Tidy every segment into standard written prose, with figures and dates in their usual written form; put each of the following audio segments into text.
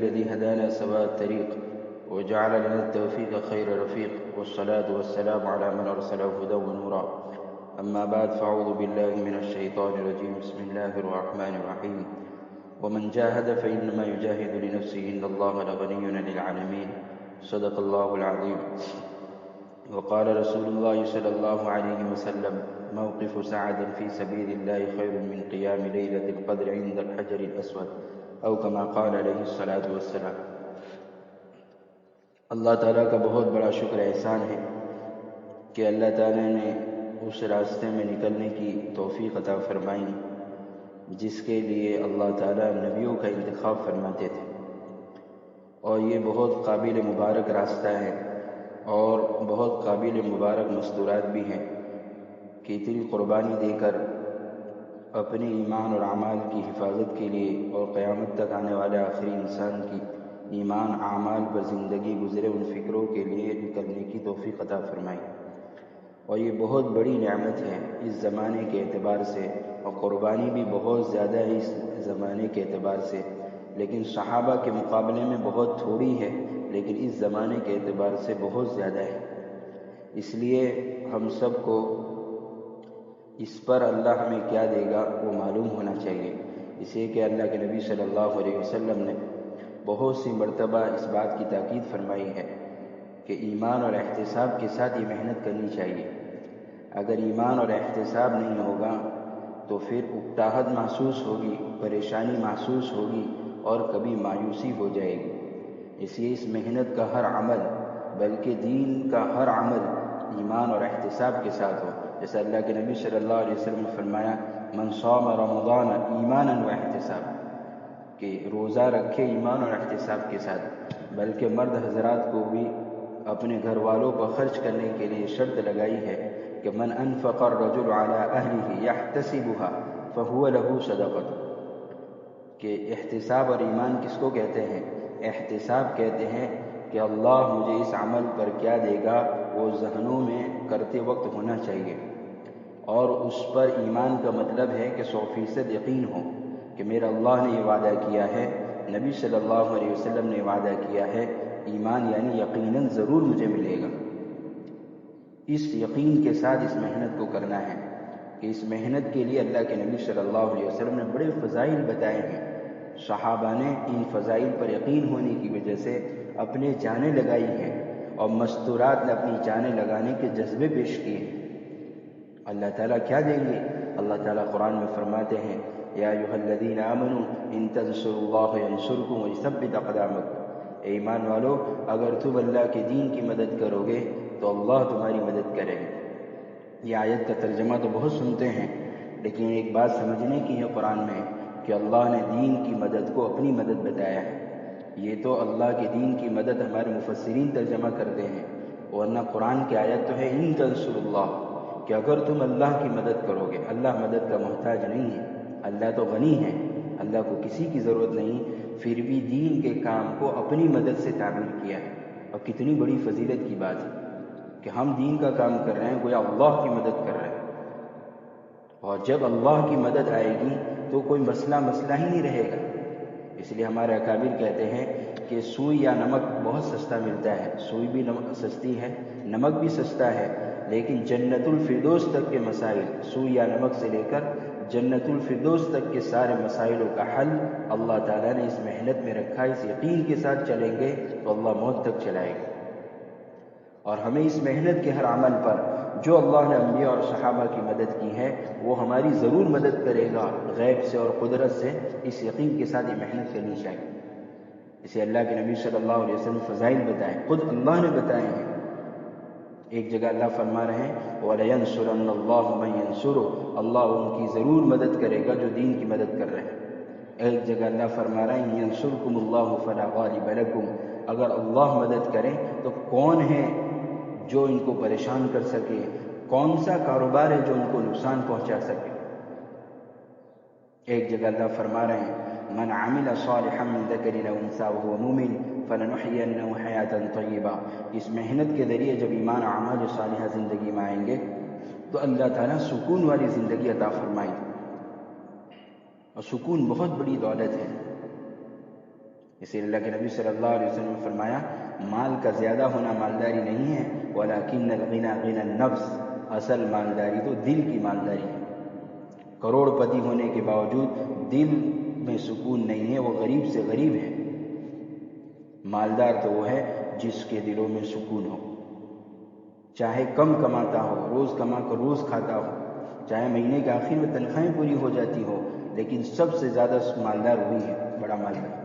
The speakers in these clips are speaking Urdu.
الذي هدانا سواء الطريق وجعل لنا التوفيق خير رفيق والصلاة والسلام على من أرسله هدى ونورا أما بعد فأعوذ بالله من الشيطان الرجيم بسم الله الرحمن الرحيم ومن جاهد فإنما يجاهد لنفسه إن الله لغني عن العالمين صدق الله العظيم وقال رسول الله صلى الله عليه وسلم موقف سعد في سبيل الله خير من قيام ليلة القدر عند الحجر الأسود أو كما قال عليه الصلاة والسلام۔ اللہ تعالیٰ کا بہت بڑا شکر احسان ہے کہ اللہ تعالیٰ نے اس راستے میں نکلنے کی توفیق عطا فرمائی جس کے لیے اللہ تعالیٰ نبیوں کا انتخاب فرماتے تھے، اور یہ بہت قابل مبارک راستہ ہے اور بہت قابل مبارک مستورات بھی ہیں کہ اتنی قربانی دے کر اپنے ایمان اور اعمال کی حفاظت کے لیے اور قیامت تک آنے والے آخری انسان کی ایمان اعمال پر زندگی گزرے ان فکروں کے لیے نکلنے کی توفیق عطا فرمائی، اور یہ بہت بڑی نعمت ہے اس زمانے کے اعتبار سے، اور قربانی بھی بہت زیادہ ہے اس زمانے کے اعتبار سے، لیکن صحابہ کے مقابلے میں بہت تھوڑی ہے، لیکن اس زمانے کے اعتبار سے بہت زیادہ ہے۔ اس لیے ہم سب کو اس پر اللہ ہمیں کیا دے گا وہ معلوم ہونا چاہیے، اس لیے کہ اللہ کے نبی صلی اللہ علیہ وسلم نے بہت سی مرتبہ اس بات کی تاکید فرمائی ہے کہ ایمان اور احتساب کے ساتھ یہ محنت کرنی چاہیے۔ اگر ایمان اور احتساب نہیں ہوگا تو پھر اکتاہٹ محسوس ہوگی، پریشانی محسوس ہوگی اور کبھی مایوسی ہو جائے گی۔ اس لیے اس محنت کا ہر عمل بلکہ دین کا ہر عمل ایمان اور احتساب کے ساتھ ہو، جیسے اللہ کے نبی صلی اللہ علیہ وسلم نے فرمایا من صام رمضان ایمانا و احتساب، کہ روزہ رکھے ایمان اور احتساب کے ساتھ، بلکہ مرد حضرات کو بھی اپنے گھر والوں پر خرچ کرنے کے لیے شرط لگائی ہے کہ من انفق الرجل على اہلہ یحتسبها فهو له صدقۃ، کہ احتساب اور ایمان کس کو کہتے ہیں؟ احتساب کہتے ہیں کہ اللہ مجھے اس عمل پر کیا دے گا وہ ذہنوں میں کرتے وقت ہونا چاہیے، اور اس پر ایمان کا مطلب ہے کہ 100% یقین ہو کہ میرا اللہ نے یہ وعدہ کیا ہے، نبی صلی اللہ علیہ وسلم نے وعدہ کیا ہے، ایمان یعنی یقیناً ضرور مجھے ملے گا۔ اس یقین کے ساتھ اس محنت کو کرنا ہے کہ اس محنت کے لیے اللہ کے نبی صلی اللہ علیہ وسلم نے بڑے فضائل بتائے ہیں، صحابہ نے ان فضائل پر یقین ہونے کی وجہ سے اپنے جانیں لگائی ہیں، اور مستورات نے اپنی جانیں لگانے کے جذبے پیش کیے ہیں۔ اللہ تعالیٰ کیا دیں گے؟ اللہ تعالیٰ قرآن میں فرماتے ہیں یا ایھا الذین آمنوا ان تنصروا اللہ ینصرکم ویثبت اقدامکم، اے ایمان والو اگر تم اللہ کے دین کی مدد کرو گے تو اللہ تمہاری مدد کرے گا۔ یہ آیت کا ترجمہ تو بہت سنتے ہیں، لیکن ایک بات سمجھنے کی ہے قرآن میں کہ اللہ نے دین کی مدد کو اپنی مدد بتایا ہے۔ یہ تو اللہ کے دین کی مدد ہمارے مفسرین ترجمہ کرتے ہیں، ورنہ قرآن کی آیت تو ہے ان تنصروا اللہ، کہ اگر تم اللہ کی مدد کرو گے۔ اللہ مدد کا محتاج نہیں ہے، اللہ تو غنی ہے، اللہ کو کسی کی ضرورت نہیں، پھر بھی دین کے کام کو اپنی مدد سے تعبیر کیا ہے، اور کتنی بڑی فضیلت کی بات ہے کہ ہم دین کا کام کر رہے ہیں، گویا اللہ کی مدد کر رہے ہیں، اور جب اللہ کی مدد آئے گی تو کوئی مسئلہ ہی نہیں رہے گا۔ اس لیے ہمارے اکابر کہتے ہیں کہ سوئی یا نمک بہت سستا ملتا ہے، سوئی بھی سستی ہے، نمک بھی سستا ہے، لیکن جنت الفردوس تک کے مسائل، سوئی یا نمک سے لے کر جنت الفردوس تک کے سارے مسائلوں کا حل اللہ تعالیٰ نے اس محنت میں رکھا۔ اس یقین کے ساتھ چلیں گے تو اللہ موت تک چلائے گا، اور ہمیں اس محنت کے ہر عمل پر جو اللہ نے انبیاء اور صحابہ کی مدد کی ہے وہ ہماری ضرور مدد کرے گا، غیب سے اور قدرت سے۔ اس یقین کے ساتھ یہ محنت کرنی چاہیے۔ اسے اللہ کے نبی صلی اللہ علیہ وسلم فضائل بتائے، خود اللہ نے بتائے ہیں۔ ایک جگہ اللہ فرما رہے ہیں وَلَيَنْصُرَنَّ اللَّهُ مَن يَنْصُرُهُ، اللہ ان کی ضرور مدد کرے گا جو دین کی مدد کر رہے ہیں۔ ایک جگہ اللہ فرما رہے ہیں يَنْصُرْكُمُ اللَّهُ فَلَا غَالِبَ لَكُمْ، اگر اللہ مدد کرے تو کون ہے جو ان کو پریشان کر سکے، کون سا کاروبار ہے جو ان کو نقصان پہنچا سکے۔ ایک جگہ اللہ فرما رہے ہیں من عمل صالحا من ذکر او انثى وهو مؤمن فلنحيينه حیاة طیبہ، اس محنت کے ذریعے جب ایمان اور اعمال صالحہ زندگی میں آئیں گے تو اللہ تعالیٰ سکون والی زندگی عطا فرمائیں گے، اور سکون بہت بڑی دولت ہے۔ اسی لیے اللہ کے نبی صلی اللہ علیہ وسلم نے فرمایا مال کا زیادہ ہونا مالداری نہیں ہے، وَلَكِنَّ الْغِنَى غِنَى النَّفْسِ، اصل مالداری تو دل کی مالداری ہے۔ کروڑ پتی ہونے کے باوجود دل میں سکون نہیں ہے، وہ غریب سے غریب ہے۔ مالدار تو وہ ہے جس کے دلوں میں سکون ہو، چاہے کم کماتا ہو، روز کما کر روز کھاتا ہو، چاہے مہینے کے آخر میں تنخواہیں پوری ہو جاتی ہو، لیکن سب سے زیادہ مالدار وہی ہے، بڑا مالدار۔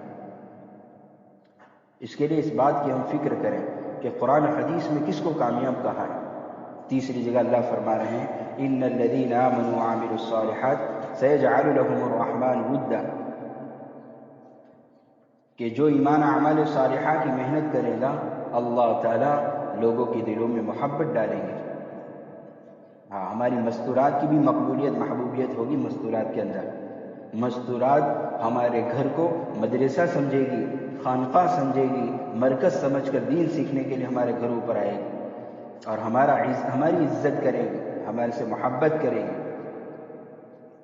اس کے لیے اس بات کی ہم فکر کریں کہ قرآن حدیث میں کس کو کامیاب کہا ہے۔ تیسری جگہ اللہ فرما رہے ہیں ان الذین آمنوا وعملوا الصالحات سیجعل لهم الرحمن ودا، کہ جو ایمان اعمال صالحہ کی محنت کرے گا اللہ تعالیٰ لوگوں کے دلوں میں محبت ڈالیں گے۔ ہاں، ہماری مستورات کی بھی مقبولیت محبوبیت ہوگی مستورات کے اندر۔ مستورات ہمارے گھر کو مدرسہ سمجھے گی، خانقاہ سمجھے گی، مرکز سمجھ کر دین سیکھنے کے لیے ہمارے گھروں پر آئے گی اور ہماری عزت کرے گی، ہمارے سے محبت کرے گی۔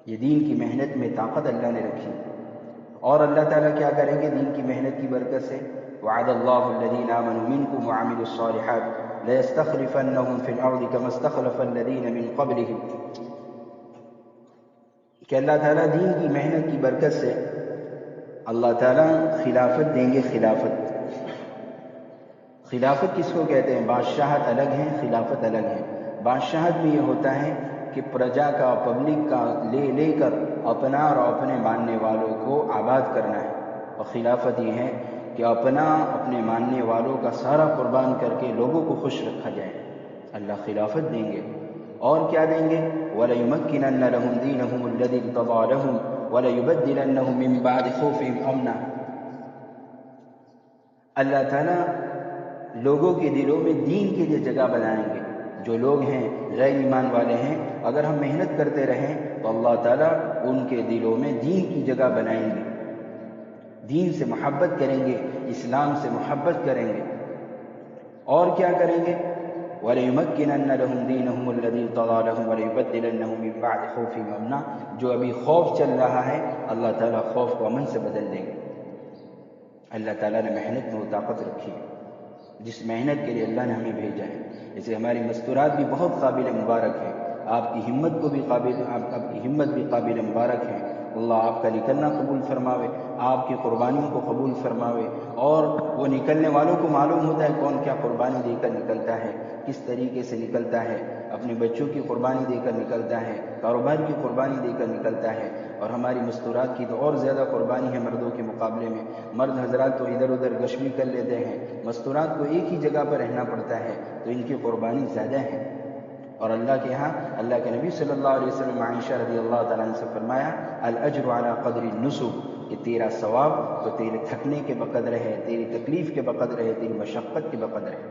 یہ دین کی محنت میں طاقت اللہ نے رکھی۔ اور اللہ تعالیٰ کیا کریں گے دین کی محنت کی برکت سے؟ وعد اللہ الذین آمنوا منکم وعملوا الصالحات لَيَسْتَخْلِفَنَّهُمْ فِي الْأَرْضِ كَمَا اسْتَخْلَفَ الَّذِينَ مِنْ قَبْلِهِمْ، کہ اللہ تعالیٰ دین کی محنت کی برکت سے اللہ تعالیٰ خلافت دیں گے۔ خلافت کس کو کہتے ہیں؟ بادشاہت الگ ہیں، خلافت الگ ہے۔ بادشاہت میں یہ ہوتا ہے کہ پرجا کا، پبلک کا لے کر اپنا اور اپنے ماننے والوں کو آباد کرنا ہے، اور خلافت یہ ہے کہ اپنے ماننے والوں کا سارا قربان کر کے لوگوں کو خوش رکھا جائے۔ اللہ خلافت دیں گے۔ اور کیا دیں گے؟ وَلَيُمَكِّنَنَّ لَهُمْ دِينَهُمُ الَّذِي ارْتَضَىٰ لَهُمْ وَلَيُبَدِّلَنَّهُم مِّن بَعْدِ خَوْفِهِمْ أَمْنًا۔ اللہ تعالیٰ لوگوں کے دلوں میں دین کے لیے جگہ بنائیں گے۔ جو لوگ ہیں غیر ایمان والے ہیں، اگر ہم محنت کرتے رہیں تو اللہ تعالیٰ ان کے دلوں میں دین کی جگہ بنائیں گے، دین سے محبت کریں گے، اسلام سے محبت کریں گے۔ اور کیا کریں گے؟ وَلَيُمَكِّنَنَّ لَهُمْ دِينَهُمُ الَّذِي ارْتَضَىٰ لَهُمْ وَلَيُبَدِّلَنَّهُم مِّن بَعْدِ خَوْفِهِمْ أَمْنًا۔ جو ابھی خوف چل رہا ہے اللہ تعالیٰ خوف کو امن سے بدل دیں گے۔ اللہ تعالیٰ نے محنت میں وہ طاقت رکھی ہے جس محنت کے لیے اللہ نے ہمیں بھیجا ہے۔ اسے ہماری مستورات بھی بہت قابل مبارک ہیں، آپ کی ہمت بھی قابل مبارک ہے۔ اللہ آپ کا نکلنا قبول فرماوے، آپ کی قربانیوں کو قبول فرماوے، اور وہ نکلنے والوں کو معلوم ہوتا ہے کون کیا قربانی دے کر نکلتا ہے، کس طریقے سے نکلتا ہے، اپنے بچوں کی قربانی دے کر نکلتا ہے، کاروبار کی قربانی دے کر نکلتا ہے۔ اور ہماری مستورات کی تو اور زیادہ قربانی ہے مردوں کے مقابلے میں۔ مرد حضرات تو ادھر ادھر گشمی کر لیتے ہیں، مستورات کو ایک ہی جگہ پر رہنا پڑتا ہے، تو ان کی قربانی زیادہ ہے۔ اور اللہ کے ہاں اللہ کے نبی صلی اللہ علیہ وسلم عائشہ رضی اللہ تعالیٰ عنہ سے فرمایا الاجر علی قدر النسب، کہ تیرا ثواب تو تیرے تھکنے کے بقدر ہے، تیری تکلیف کے بقدر ہے، تیری مشقت کے بقدر ہے۔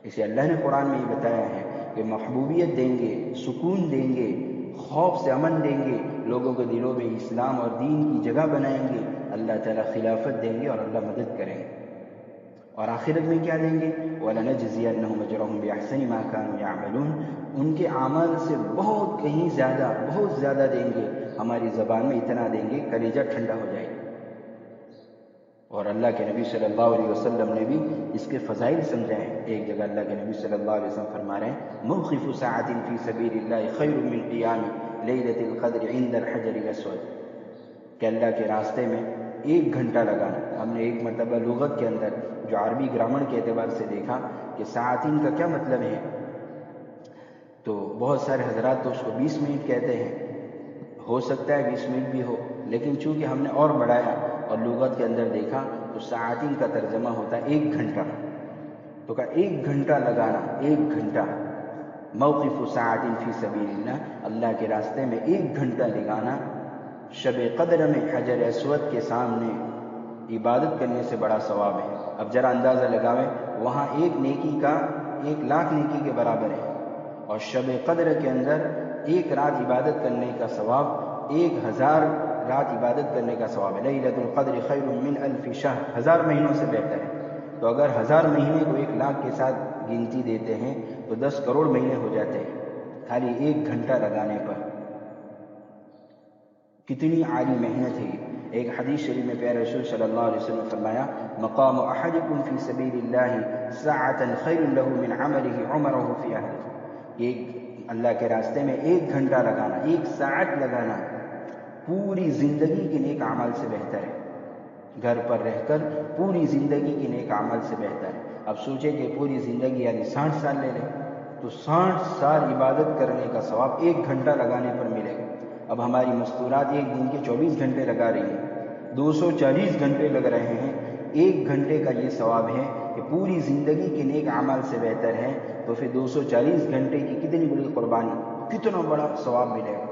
اسے اللہ نے قرآن میں یہ بتایا ہے کہ محبوبیت دیں گے، سکون دیں گے، خوف سے امن دیں گے، لوگوں کے دلوں میں اسلام اور دین کی جگہ بنائیں گے، اللہ تعالیٰ خلافت دیں گے اور اللہ مدد کریں گے۔ اور آخرت میں کیا دیں گے؟ وَلَنَجْزِيَنَّهُمْ أَجْرَهُمْ بِأَحْسَنِ مَا كَانُوا يَعْمَلُونَ، ان کے اعمال سے بہت کہیں زیادہ، بہت زیادہ دیں گے۔ ہماری زبان میں اتنا دیں گے کلیجہ ٹھنڈا ہو جائے گا۔ اور اللہ کے نبی صلی اللہ علیہ وسلم نے بھی اس کے فضائل سمجھائے ہیں۔ ایک جگہ اللہ کے نبی صلی اللہ علیہ وسلم فرما رہے ہیں موقف ساعۃ فی سبیل اللہ خیر من قیام لیلۃ القدر عند الحجر الاسود، کہ اللہ کے راستے میں ایک گھنٹہ لگانا۔ ہم نے ایک مرتبہ لغت کے اندر جو عربی گرامر کے اعتبار سے دیکھا کہ ساعتین کا کیا مطلب ہے، تو بہت سارے حضرات تو اس کو 20 منٹ کہتے ہیں، ہو سکتا ہے 20 منٹ بھی ہو، لیکن چونکہ ہم نے اور بڑھایا اور لغت کے اندر دیکھا تو ساعتین کا ترجمہ ہوتا ہے ایک گھنٹہ، تو کہا ایک گھنٹہ لگانا، ایک گھنٹہ۔ موقف ساعۃ فی سبیل اللہ، اللہ کے راستے میں ایک گھنٹہ لگانا شب قدر میں حجر اسود کے سامنے عبادت کرنے سے بڑا ثواب ہے۔ اب ذرا اندازہ لگاویں، وہاں ایک نیکی کا 1,00,000 نیکی کے برابر ہے، اور شب قدر کے اندر ایک رات عبادت کرنے کا ثواب 1,000 رات عبادت کرنے کا ثواب ہے۔ لیلۃ القدر خیر من الف شہر، 1000 مہینوں سے بہتر ہے۔ تو اگر 1000 مہینے کو 1,00,000 کے ساتھ گنتی دیتے ہیں تو 10 کروڑ مہینے ہو جاتے ہیں خالی ایک گھنٹہ لگانے پر۔ کتنی عالی محنت ہے یہ۔ ایک حدیث شریف میں پیارے رسول صلی اللہ علیہ وسلم نے فرمایا مقام احدکم فی سبیل اللہ ساعۃ خیر لہ من عملہ عمرہ فی اہلہ، ایک اللہ کے راستے میں 1 گھنٹہ لگانا، 1 ساعت لگانا پوری زندگی کے نیک اعمال سے بہتر ہے۔ گھر پر رہ کر پوری زندگی کے نیک عمل سے بہتر ہے۔ اب سوچیں کہ پوری زندگی یعنی 60 سال لے لیں تو 60 سال عبادت کرنے کا ثواب 1 گھنٹہ لگانے پر ملے گا۔ اب ہماری مستورات ایک دن کے 24 گھنٹے لگا رہی ہیں، 240 گھنٹے لگ رہے ہیں، 1 گھنٹے کا یہ ثواب ہے کہ پوری زندگی کے نیک عمل سے بہتر ہے، تو پھر 240 گھنٹے کی کتنی بڑی قربانی، کتنا بڑا ثواب ملے گا۔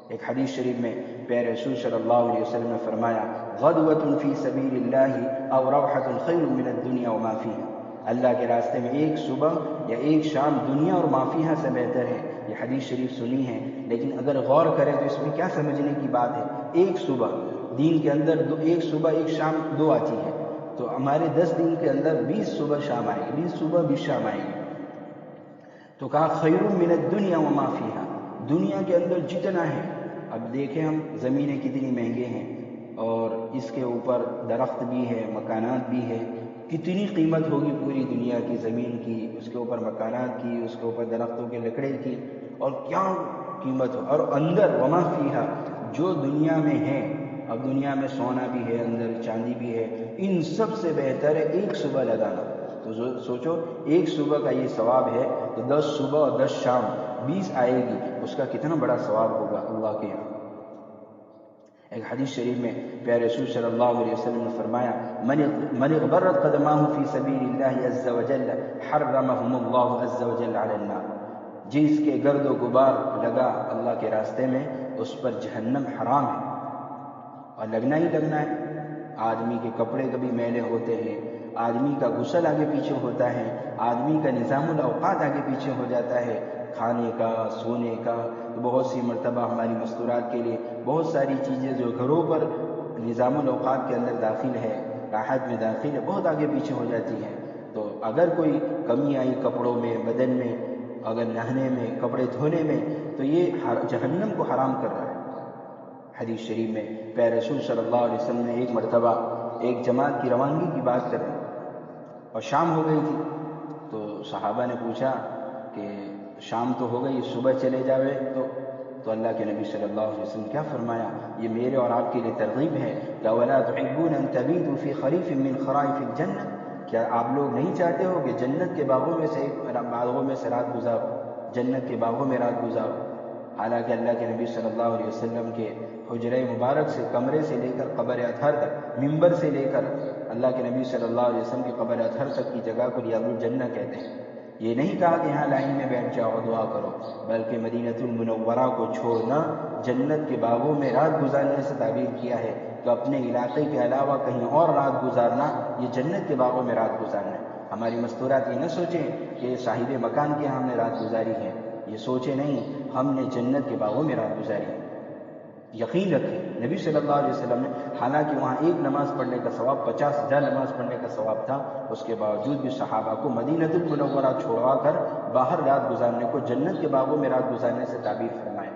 ایک حدیث شریف میں پیارے رسول صلی اللہ علیہ وسلم نے فرمایا غدوۃ فی سبیل اللہ او روحۃ خیر من الدنیا وما فیہا، اللہ کے راستے میں 1 صبح یا 1 شام دنیا اور ما فیہا سے بہتر ہے۔ یہ حدیث شریف سنی ہے، لیکن اگر غور کریں تو اس میں کیا سمجھنے کی بات ہے؟ 1 صبح دین کے اندر 1 صبح 1 شام 2 آتی ہے، تو ہمارے 10 دن کے اندر 20 صبح شام آئے گی، 20 صبح 20 شام آئے گی۔ تو کہا خیر من الدنیا وما فیہا، دنیا کے اندر جتنا ہے، اب دیکھیں ہم زمینیں کتنی مہنگے ہیں اور اس کے اوپر درخت بھی ہے، مکانات بھی ہے، کتنی قیمت ہوگی پوری دنیا کی زمین کی، اس کے اوپر مکانات کی، اس کے اوپر درختوں کے لکڑے کی، اور کیا قیمت ہو، اور اندر وما فیہا جو دنیا میں ہے، اب دنیا میں سونا بھی ہے، اندر چاندی بھی ہے، ان سب سے بہتر ہے 1 صبح لگانا۔ تو سوچو 1 صبح کا یہ ثواب ہے تو 10 صبح اور 10 شام 20 آئے گی، اس کا کتنا بڑا ثواب ہوگا اللہ کے یہاں۔ ایک حدیث شریف میں پیارے رسول صلی اللہ علیہ وسلم نے فرمایا من اغبرت قدماہ فی سبیل اللہ عز وجل حرمہم اللہ عز وجل علی النار، جس کے گرد و غبار لگا اللہ کے راستے میں اس پر جہنم حرام ہے، اور لگنا ہی لگنا ہے۔ آدمی کے کپڑے کبھی میلے ہوتے ہیں، آدمی کا غسل آگے پیچھے ہوتا ہے، آدمی کا نظام الاوقات آگے پیچھے ہو جاتا ہے، کھانے کا، سونے کا، بہت سی مرتبہ ہماری مستورات کے لیے بہت ساری چیزیں جو گھروں پر نظام الاوقات کے اندر داخل ہے، راحت میں داخل ہے، بہت آگے پیچھے ہو جاتی ہیں۔ تو اگر کوئی کمی آئی کپڑوں میں، بدن میں، اگر نہانے میں، کپڑے دھونے میں، تو یہ جہنم کو حرام کر رہا ہے۔ حدیث شریف میں پیارے رسول صلی اللہ علیہ وسلم نے ایک مرتبہ ایک جماعت کی روانگی کی بات کر رہے اور شام ہو گئی تھی، تو صحابہ نے پوچھا کہ شام تو ہو گئی، صبح چلے جاوے تو اللہ کے نبی صلی اللہ علیہ وسلم کیا فرمایا؟ یہ میرے اور آپ کے لیے ترغیب ہے کہ وَلَا تُحِبُّونَ أَن تَبِيتُوا فِي خَرِيفٍ مِّن خَرَائِفِ الْجَنَّةِ، کیا آپ لوگ نہیں چاہتے ہو کہ جنت کے باغوں میں سے رات گزارو، جنت کے باغوں میں رات گزارو؟ حالانکہ اللہ کے نبی صلی اللہ علیہ وسلم کے حجرہ مبارک سے، کمرے سے لے کر قبر اطہر تک، منبر سے لے کر اللہ کے نبی صلی اللہ علیہ وسلم کی قبر اطہر تک کی جگہ کو ریاض الجنہ کہتے ہیں۔ یہ نہیں کہا کہ یہاں لائن میں بیٹھ جاؤ دعا کرو، بلکہ مدینۃ المنورہ کو چھوڑنا جنت کے باغوں میں رات گزارنے سے تعبیر کیا ہے، تو اپنے علاقے کے علاوہ کہیں اور رات گزارنا یہ جنت کے باغوں میں رات گزارنا ہے۔ ہماری مستورات یہ نہ سوچیں کہ صاحب مکان کے ہم نے رات گزاری ہے، یہ سوچیں نہیں، ہم نے جنت کے باغوں میں رات گزاری ہے۔ یقین رکھیں نبی صلی اللہ علیہ وسلم نے، حالانکہ وہاں ایک نماز پڑھنے کا ثواب 50,000 نماز پڑھنے کا ثواب تھا، اس کے باوجود بھی صحابہ کو مدینۃ المنورہ چھوڑوا کر باہر رات گزارنے کو، جنت کے باغوں میں رات گزارنے سے تعبیر فرمایا۔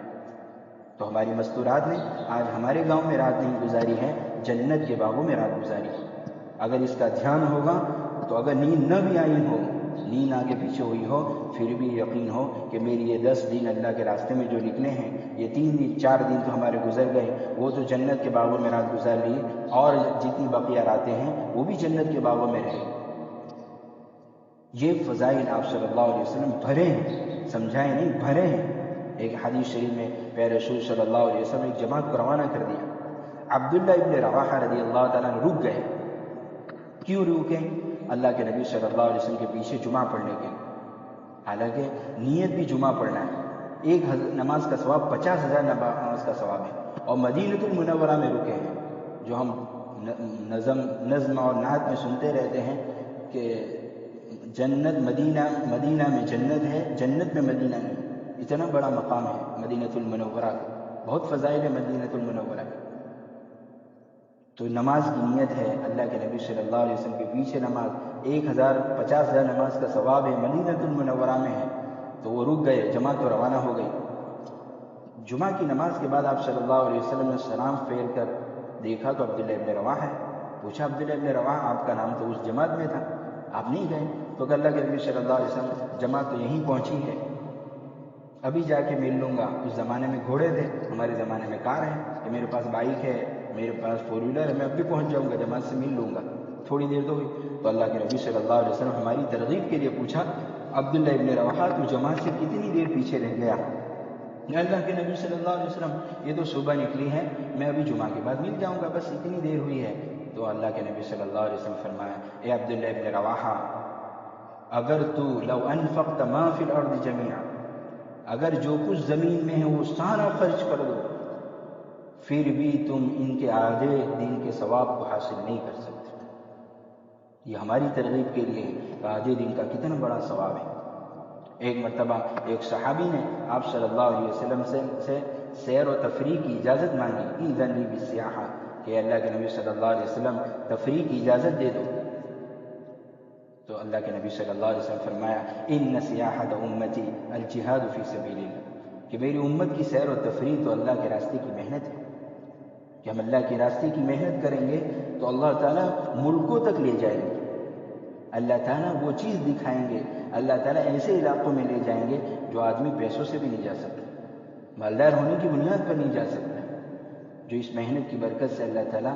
تو ہماری مستورات نے آج ہمارے گاؤں میں رات نہیں گزاری ہے، جنت کے باغوں میں رات گزاری ہے۔ اگر اس کا دھیان ہوگا تو اگر نیند نہ بھی آئی ہو، نیند آگے پیچھے ہوئی ہو، پھر بھی یقین ہو کہ میری یہ 10 دن اللہ کے راستے میں جو نکلے ہیں، یہ 3 دن 4 دن تو ہمارے گزر گئے، وہ تو جنت کے باغوں میں رات گزار لی، اور جتنی بقیہ راتیں ہیں وہ بھی جنت کے باغوں میں رہے۔ یہ فضائل آپ صلی اللہ علیہ وسلم بھرے ہیں، سمجھائے نہیں، بھرے ہیں۔ ایک حدیث شریف میں پیارے رسول صلی اللہ علیہ وسلم ایک جماعت کو روانہ کر دیا، عبداللہ ابن رواحہ رضی اللہ تعالیٰ عنہ رک گئے۔ کیوں رکے؟ اللہ کے نبی صلی اللہ علیہ وسلم کے پیچھے جمعہ پڑھنے کے لیے، حالانکہ نیت بھی جمعہ پڑھنا ہے، ایک نماز کا ثواب 50,000 نماز کا ثواب ہے، اور مدینۃ المنورہ میں رکے ہیں، جو ہم نظم اور نعت میں سنتے رہتے ہیں کہ جنت مدینہ میں جنت ہے، جنت میں مدینہ نہیں، اتنا بڑا مقام ہے مدینۃ المنورہ کا، بہت فضائل ہے مدینۃ المنورہ کی۔ تو نماز کی نیت ہے، اللہ کے نبی صلی اللہ علیہ وسلم کے پیچھے نماز، 50,000 نماز کا ثواب ہے، مدینۃ المنورہ میں ہے، تو وہ رک گئے، جماعت تو روانہ ہو گئی۔ جمعہ کی نماز کے بعد آپ صلی اللہ علیہ وسلم نے سلام پھیر کر دیکھا تو عبداللہ ابن رواحہ ہے. پوچھا عبداللہ ابن رواحہ آپ کا نام تو اس جماعت میں تھا, آپ نہیں گئے؟ تو کہ اللہ کے نبی صلی اللہ علیہ وسلم جماعت تو یہیں پہنچی ہے, ابھی جا کے مل لوں گا. اس زمانے میں گھوڑے تھے, ہمارے زمانے میں کار ہے, کہ میرے پاس بائک ہے, میرے پاس فور ویلر ہے, میں اب بھی پہنچ جاؤں گا, جماعت سے مل لوں گا, تھوڑی دیر تو ہوئی. تو اللہ کے نبی صلی اللہ علیہ وسلم ہماری ترغیب کے لیے پوچھا عبداللہ ابن رواحہ تو جماعت سے کتنی دیر پیچھے رہ گیا؟ اللہ کے نبی صلی اللہ علیہ وسلم یہ تو صبح نکلی ہے, میں ابھی جمعہ کے بعد مل جاؤں گا, بس اتنی دیر ہوئی ہے. تو اللہ کے نبی صلی اللہ علیہ وسلم فرمایا اے عبداللہ ابن رواحہ, اگر تو لو انفقت ما فی الارض جميعا, اگر جو کچھ زمین میں ہے وہ سارا خرچ کر دو, پھر بھی تم ان کے آدھے دن کے ثواب کو حاصل نہیں کر سکتے. یہ ہماری ترغیب کے لیے ہے, آدھے دن کا کتنا بڑا ثواب ہے. ایک مرتبہ ایک صحابی نے آپ صلی اللہ علیہ وسلم سے سیر و تفریح کی اجازت مانگی, اذن لی بالسیاحہ, کہ اللہ کے نبی صلی اللہ علیہ وسلم تفریح کی اجازت دے دو. تو اللہ کے نبی صلی اللہ علیہ وسلم فرمایا ان سیاحت امتی الجہاد فی سبیل اللہ, کہ میری امت کی سیر و تفریح تو اللہ کے راستے کی محنت ہے, کہ ہم اللہ کے راستے کی محنت کریں گے تو اللہ تعالیٰ ملکوں تک لے جائیں گے, اللہ تعالیٰ وہ چیز دکھائیں گے, اللہ تعالیٰ ایسے علاقوں میں لے جائیں گے جو آدمی پیسوں سے بھی نہیں جا سکتا, مالدار ہونے کی بنیاد پر نہیں جا سکتا, جو اس محنت کی برکت سے اللہ تعالیٰ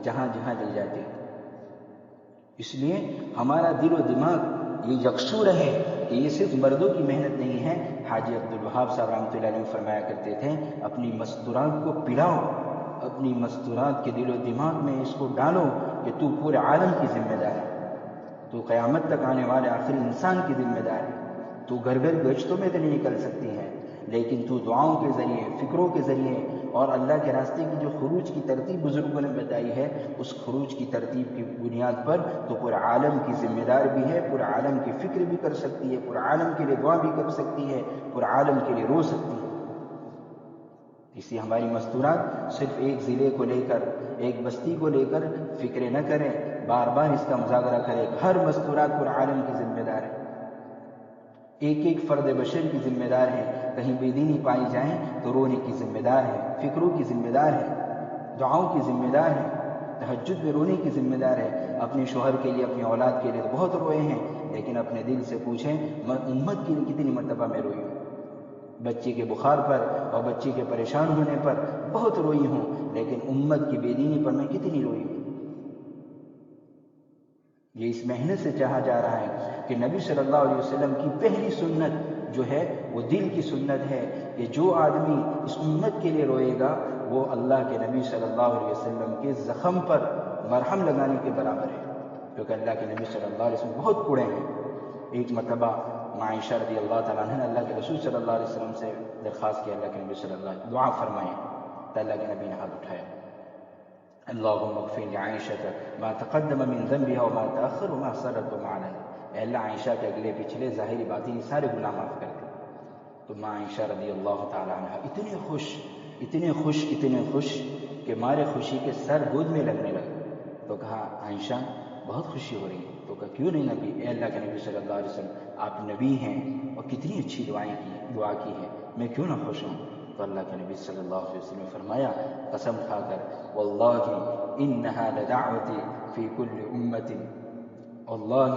جہاں جہاں لے جاتے ہیں. اس لیے ہمارا دل و دماغ یہ یکسو رہے کہ یہ صرف مردوں کی محنت نہیں ہے. حاجی عبدالوہاب صاحب رحمۃ اللہ علیہ فرمایا کرتے تھے اپنی مستورات کو پلاؤ, اپنی مستورات کے دل و دماغ میں اس کو ڈالو کہ تو پورے عالم کی ذمہ دار ہے, تو قیامت تک آنے والے آخری انسان کی ذمہ دار ہے. تو گھر گھر گشتوں میں تو نہیں نکل سکتی ہے, لیکن تو دعاؤں کے ذریعے, فکروں کے ذریعے اور اللہ کے راستے کی جو خروج کی ترتیب بزرگوں نے بتائی ہے, اس خروج کی ترتیب کی بنیاد پر تو پورے عالم کی ذمہ دار بھی ہے, پورے عالم کی فکر بھی کر سکتی ہے, پورے عالم کے لیے دعا بھی کر سکتی ہے, پورے عالم کے لیے رو سکتی ہے. اس لیے ہماری مستورات صرف ایک ضلع کو لے کر, ایک بستی کو لے کر فکر نہ کریں, بار بار اس کا مذاکرہ کریں. ہر مستورات پورے عالم کی ذمہ دار ہے, ایک ایک فرد بشر کی ذمہ دار ہے. کہیں بے دینی پائی جائیں تو رونے کی ذمہ دار ہے, فکروں کی ذمہ دار ہے, دعاؤں کی ذمہ دار ہے, تہجد میں رونے کی ذمہ دار ہے. اپنے شوہر کے لیے, اپنی اولاد کے لیے تو بہت روئے ہیں, لیکن اپنے دل سے پوچھیں میں امت کے لیے کتنی مرتبہ میں روئی ہوں. بچے کے بخار پر اور بچے کے پریشان ہونے پر بہت روئی ہوں, لیکن امت کی بے دینی پر میں کتنی روئی ہوں. یہ اس محنت سے چاہا جا رہا ہے کہ نبی صلی اللہ علیہ وسلم کی پہلی سنت جو ہے وہ دل کی سنت ہے, کہ جو آدمی اس امت کے لیے روئے گا وہ اللہ کے نبی صلی اللہ علیہ وسلم کے زخم پر مرہم لگانے کے برابر ہے, کیونکہ اللہ کے نبی صلی اللہ علیہ وسلم بہت کوڑے ہیں. ایک مرتبہ عائشہ رضی اللہ تعالیٰ عنہ نے اللہ کے رسول صلی اللہ علیہ وسلم سے درخواست کی اللہ کے نبی صلی اللہ علیہ وسلم دعا فرمائیں, تو اللہ کے نبی نے ہاتھ اٹھایا, اللہم اغفر لعائشہ ما تقدم من ذنبها وما تأخر وما سرت وما علن, اے اللہ عائشہ کے اگلے پچھلے ظاہری باطنی سارے گناہ معاف کر دے. تو ماں عائشہ رضی اللہ تعالیٰ عنہ اتنے خوش, اتنے خوش, اتنے خوش کہ مارے خوشی کے سر گود میں لگنے لگے. تو کہا عائشہ بہت خوشی ہو رہی ہے؟ تو کہا کیوں نہیں نبی, اے اللہ کے نبی صلی اللہ علیہ وسلم آپ نبی ہیں اور کتنی اچھی دعا کی ہے, میں کیوں نہ خوش ہوں. تو اللہ کے نبی صلی اللہ علیہ وسلم نے فرمایا قسم کھا کر واللہ انہا لدعوتی فی کل امت, واللہ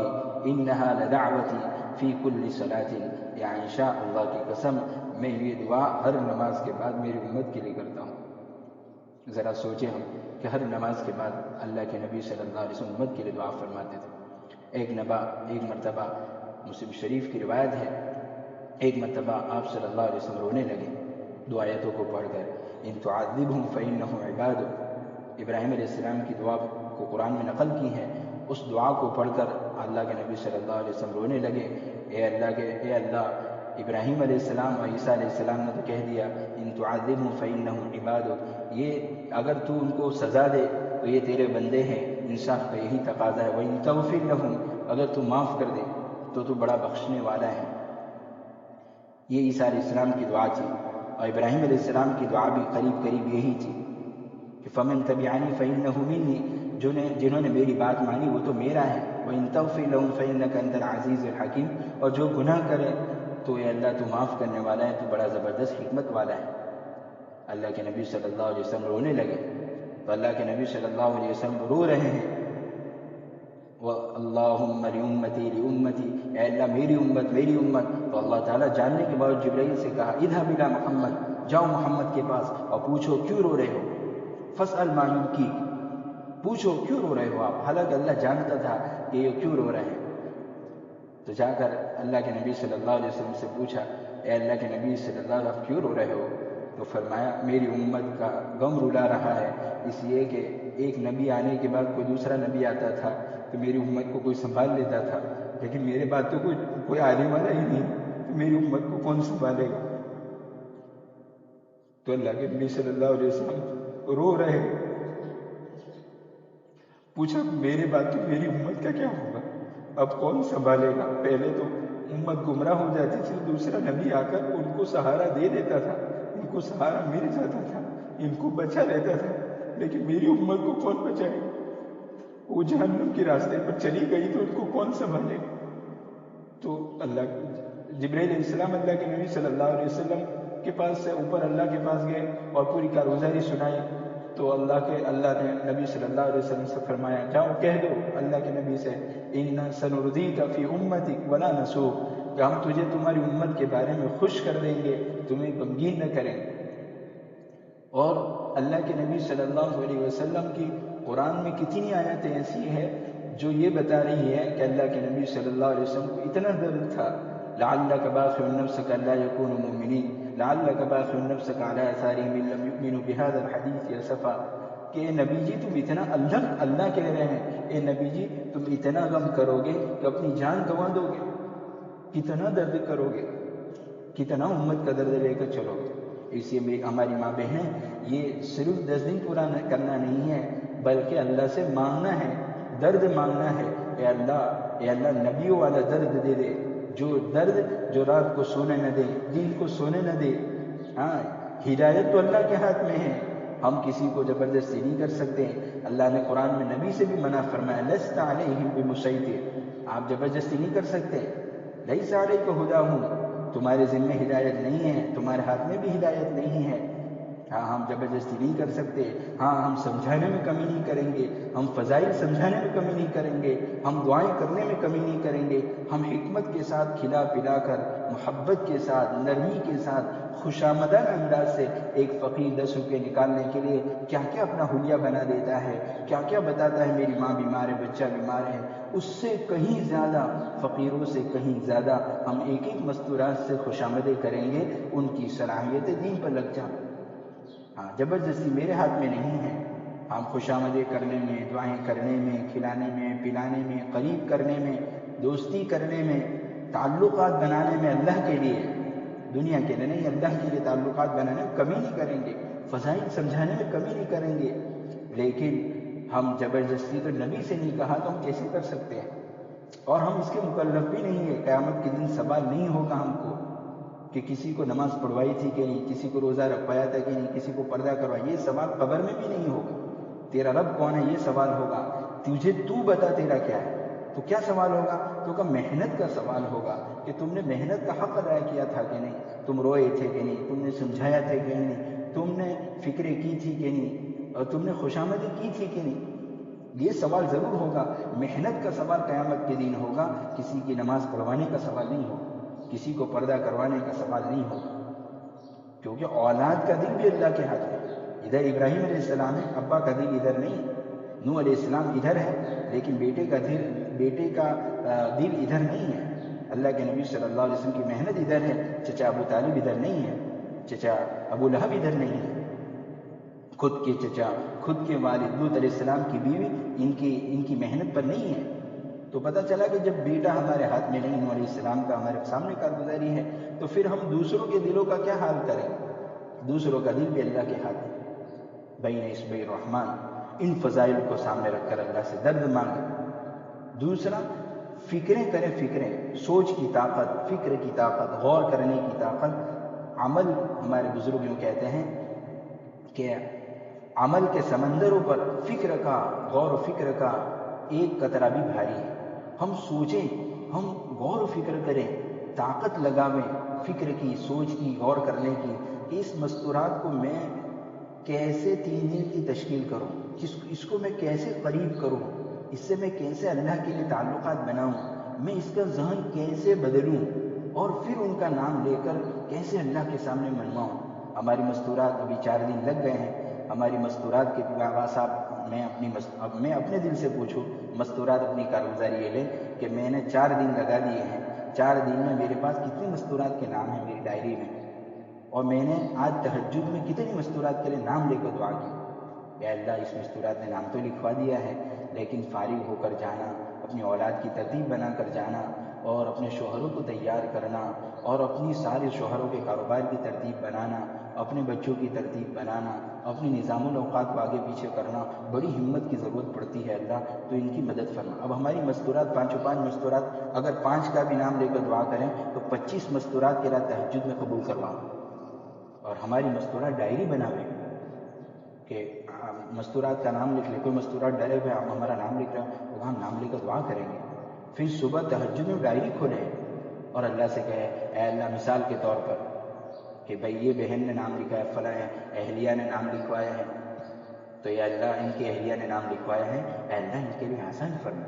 انہا لدعوتی فی کل صلاۃ, یا عائشہ اللہ کی قسم میں یہ دعا ہر نماز کے بعد میری امت کے لیے کرتا ہوں. ذرا سوچیں ہم کہ ہر نماز کے بعد اللہ کے نبی صلی اللہ علیہ وسلم امت کے لیے دعا فرماتے تھے. ایک مرتبہ مسلم شریف کی روایت ہے, ایک مرتبہ آپ صلی اللہ علیہ وسلم رونے لگے دو آیتوں کو پڑھ کر, ان تعذبہم فإنہم عبادک, ابراہیم علیہ السلام کی دعا کو قرآن میں نقل کی ہے. اس دعا کو پڑھ کر اللہ کے نبی صلی اللہ علیہ وسلم رونے لگے, اے اللہ ابراہیم علیہ السلام اور عیسیٰ علیہ السلام نے تو کہہ دیا ان تعذبہم فإنہم عبادک, یہ اگر تو ان کو سزا دے تو یہ تیرے بندے ہیں, انصاف کا یہی تقاضا ہے. وَإِن تَغْفِرْ لَهُمْ, اگر تو معاف کر دے تو بڑا بخشنے والا ہے. یہ عیسیٰ علیہ السلام کی دعا تھی, اور ابراہیم علیہ السلام کی دعا بھی قریب قریب یہی تھی کہ فَمَن تَبِعَنِي فَإِنَّهُ مِنِّي, جنہوں نے میری بات مانی وہ تو میرا ہے. وَإِن تَغْفِرْ لَهُمْ فَإِنَّكَ أَنْتَ الْعَزِيزُ الْحَكِيمُ, اور جو گناہ کرے تو اے اللہ تو معاف کرنے والا ہے, تو بڑا زبردست حکمت والا ہے. اللہ کے نبی صلی اللہ علیہ وسلم رونے لگے. تو اللہ کے نبی صلی اللہ علیہ وسلم رو رہے ہیں، اللہم لامتی لامتی، اے اللہ میری امت میری امت۔ تو اللہ تعالیٰ جاننے کے بعد جبرائیل سے کہا اذهب الى محمد، جاؤ محمد کے پاس اور پوچھو کیوں رو رہے ہو، فاسأل ما یبکیک، پوچھو کیوں رو رہے ہو آپ، حالانکہ اللہ جانتا تھا کہ یہ کیوں رو رہے ہیں۔ تو جا کر اللہ کے نبی صلی اللہ علیہ وسلم سے پوچھا اے اللہ کے نبی صلی اللہ علیہ وسلم کیوں رو رہے ہو؟ تو فرمایا میری امت کا غم رلا رہا ہے، اس لیے کہ ایک نبی آنے کے بعد کوئی دوسرا نبی آتا تھا تو میری امت کو کوئی سنبھال لیتا تھا، لیکن میرے بعد تو کوئی آنے والا ہی نہیں، تو میری امت کو کون سنبھالے گا؟ تو اللہ کے نبی صلی اللہ علیہ وسلم رو رہے، پوچھا میرے بعد تو میری امت کا کیا ہوگا، اب کون سنبھالے گا؟ پہلے تو امت گمراہ ہو جاتی تھی، دوسرا نبی آ کر ان کو سہارا دے دیتا تھا، ان کو سہارا مل جاتا تھا، ان کو بچا لیتا تھا، لیکن میری امت کو کون بچائے گا؟ وہ جہنم کے راستے پر چلی گئی تو ان کو کون سنبھالے گا؟ تو اللہ جبرائیل علیہ السلام اللہ کے نبی صلی اللہ علیہ وسلم کے پاس سے اوپر اللہ کے پاس گئے اور پوری کارگزاری سنائی۔ تو اللہ نے نبی صلی اللہ علیہ وسلم سے فرمایا جاؤ کہہ دو اللہ کے نبی سے ان سنردیک فی امتک ولا نسوک، کہ ہم تجھے تمہاری امت کے بارے میں خوش کر دیں گے، تمہیں غمگین نہ کریں گے۔ اور اللہ کے نبی صلی اللہ علیہ وسلم کی قرآن میں کتنی آیتیں ایسی ہے جو یہ بتا رہی ہے کہ اللہ کے نبی صلی اللہ علیہ وسلم کو اتنا درد تھا، لعلک باخع نفسک الا یکونوا مؤمنین، لعلک باخع نفسک علی آثارہم ان لم یؤمنوا بہذا الحدیث اسفا، کہ اے نبی جی تم اتنا اللہ کہہ رہے ہیں، اے نبی جی تم اتنا غم کرو گے کہ اپنی جان گنوا دو گے، کتنا درد کرو گے، کتنا امت کا درد لے کر چلو گے۔ اس لیے ہماری ماں بہنیں، یہ صرف 10 دن پورا کرنا نہیں ہے، بلکہ اللہ سے مانگنا ہے، درد مانگنا ہے، اے اللہ نبیوں والا درد دے دے، جو درد جو رات کو سونے نہ دے، دل کو سونے نہ دے۔ ہاں، ہدایت تو اللہ کے ہاتھ میں ہے، ہم کسی کو زبردستی نہیں کر سکتے۔ اللہ نے قرآن میں نبی سے بھی منع فرمایا لست علیہم بمسیطر، آپ زبردستی نہیں کر سکتے، لیس علیک ھداھم، تمہارے ذمہ ہدایت نہیں ہے، تمہارے ہاتھ میں بھی ہدایت نہیں ہے۔ ہاں، ہم زبردستی نہیں کر سکتے، ہاں ہم سمجھانے میں کمی نہیں کریں گے، ہم فضائل سمجھانے میں کمی نہیں کریں گے، ہم دعائیں کرنے میں کمی نہیں کریں گے، ہم حکمت کے ساتھ کھلا پلا کر، محبت کے ساتھ، نرمی کے ساتھ، خوشامدانہ انداز سے ایک فقیر 10 روپے نکالنے کے لیے کیا کیا اپنا حلیہ بنا دیتا ہے، کیا کیا بتاتا ہے میری ماں بیمار ہے، بچہ بیمار ہے، اس سے کہیں زیادہ، فقیروں سے کہیں زیادہ ہم ایک ایک مستورات سے خوشامدیں کریں گے، ان کی صلاحیت دین پر لگ جاؤ۔ ہاں، زبردستی میرے ہاتھ میں نہیں ہے، ہم خوشامدیں کرنے میں، دعائیں کرنے میں، کھلانے میں، پلانے میں، قریب کرنے میں، دوستی کرنے میں، تعلقات بنانے میں اللہ کے لیے، دنیا کے لیے نہیں، اللہ کے لیے تعلقات بنانے میں کمی نہیں کریں گے، فضائل سمجھانے میں کمی نہیں کریں گے، لیکن ہم زبردستی تو نبی سے نہیں کہا تو ہم کیسے کر سکتے ہیں؟ اور ہم اس کے مکلف بھی نہیں ہے، قیامت کے دن سوال نہیں ہوگا ہم کو کہ کسی کو نماز پڑھوائی تھی کہ نہیں، کسی کو روزہ رکھوایا تھا کہ نہیں، کسی کو پردہ کروایا، یہ سوال قبر میں بھی نہیں ہوگا۔ تیرا رب کون ہے یہ سوال ہوگا، تجھے تو بتا تیرا کیا ہے، تو کیا سوال ہوگا؟ تو کہ محنت کا سوال ہوگا کہ تم نے محنت کا حق ادا کیا تھا کہ نہیں، تم روئے تھے کہ نہیں، تم نے سمجھایا تھا کہ نہیں، تم نے فکریں کی تھی کہ نہیں، اور تم نے خوشامدیں کی تھی کہ نہیں، یہ سوال ضرور ہوگا۔ محنت کا سوال قیامت کے دن ہوگا، کسی کی نماز پڑھوانے کا سوال نہیں ہوگا، کسی کو پردہ کروانے کا سوال نہیں ہوگا، کیونکہ اولاد کا دل بھی اللہ کے ہاتھ میں، ادھر ابراہیم علیہ السلام ہے، ابا کا دل ادھر نہیں ہے، نوح علیہ السلام ادھر ہے، لیکن بیٹے کا دل ادھر نہیں ہے۔ اللہ کے نبی صلی اللہ علیہ وسلم کی محنت ادھر ہے، چچا ابو طالب ادھر نہیں ہے، چچا ابو لہب ادھر نہیں ہے، خود کے چچا، خود کے والد لوط علیہ السلام کی بیوی ان کی محنت پر نہیں ہے۔ تو پتہ چلا کہ جب بیٹا ہمارے ہاتھ میں نہیں، نوح علیہ السلام کا ہمارے سامنے کارگزاری ہے، تو پھر ہم دوسروں کے دلوں کا کیا حال کریں گے؟ دوسروں کا دل بھی اللہ کے ہاتھ ہے، بین اصبع الرحمن، ان فضائل کو سامنے رکھ کر اللہ سے درد مانگے۔ دوسرا، فکریں کریں، فکریں، سوچ کی طاقت، فکر کی طاقت، غور کرنے کی طاقت، عمل، ہمارے بزرگ یوں کہتے ہیں کہ عمل کے سمندروں پر فکر کا، غور و فکر کا ایک قطرہ بھی بھاری ہے۔ ہم سوچیں، ہم غور و فکر کریں، طاقت لگاویں فکر کی، سوچ کی، غور کرنے کی، کہ اس مستورات کو میں کیسے 3 دن کی تشکیل کروں، اس کو میں کیسے قریب کروں، اس سے میں کیسے اللہ کے لیے تعلقات بناؤں، میں اس کا ذہن کیسے بدلوں، اور پھر ان کا نام لے کر کیسے اللہ کے سامنے منواؤں۔ ہماری مستورات ابھی 4 دن لگ گئے ہیں۔ ہماری مستورات کے بعد صاحب میں اپنے دل سے پوچھوں، مستورات اپنی کارگزاری یہ لیں کہ میں نے 4 دن لگا دیے ہیں، 4 دن میں میرے پاس کتنے مستورات کے نام ہیں میری ڈائری میں، اور میں نے آج تہجد میں کتنی مستورات کے لیے نام لے کر دعا کی۔ یا اللہ، اس مستورات نے نام تو لکھوا دیا ہے، لیکن فارغ ہو کر جانا، اپنی اولاد کی ترتیب بنا کر جانا، اور اپنے شوہروں کو تیار کرنا، اور اپنی سارے شوہروں کے کاروبار کی ترتیب بنانا، اپنے بچوں کی ترتیب بنانا، اپنی نظام الاوقات کو آگے پیچھے کرنا، بڑی ہمت کی ضرورت پڑتی ہے اللہ، تو ان کی مدد فرما۔ اب ہماری مستورات 5 مستورات، اگر 5 کا بھی نام لے کر دعا کریں تو 25 مستورات کے رات تہجد میں قبول کروا، اور ہماری مستورات ڈائری بناویں کہ مستورات کا نام لکھ لے۔ کوئی مستورات ڈرے ہوئے ہمارا نام لکھ رہا ہے، تو ہم نام لے کر دعا کریں گے۔ پھر صبح تہجد میں ڈائری کھولیں اور اللہ سے کہے، اے اللہ، مثال کے طور پر کہ بھئی یہ بہن نے نام لکھا ہے، فلاں اہلیہ نے نام لکھوایا ہے، تو یا اللہ ان کی اہلیہ نے نام لکھوایا ہے، اے اللہ ان کے لیے آسان فرما۔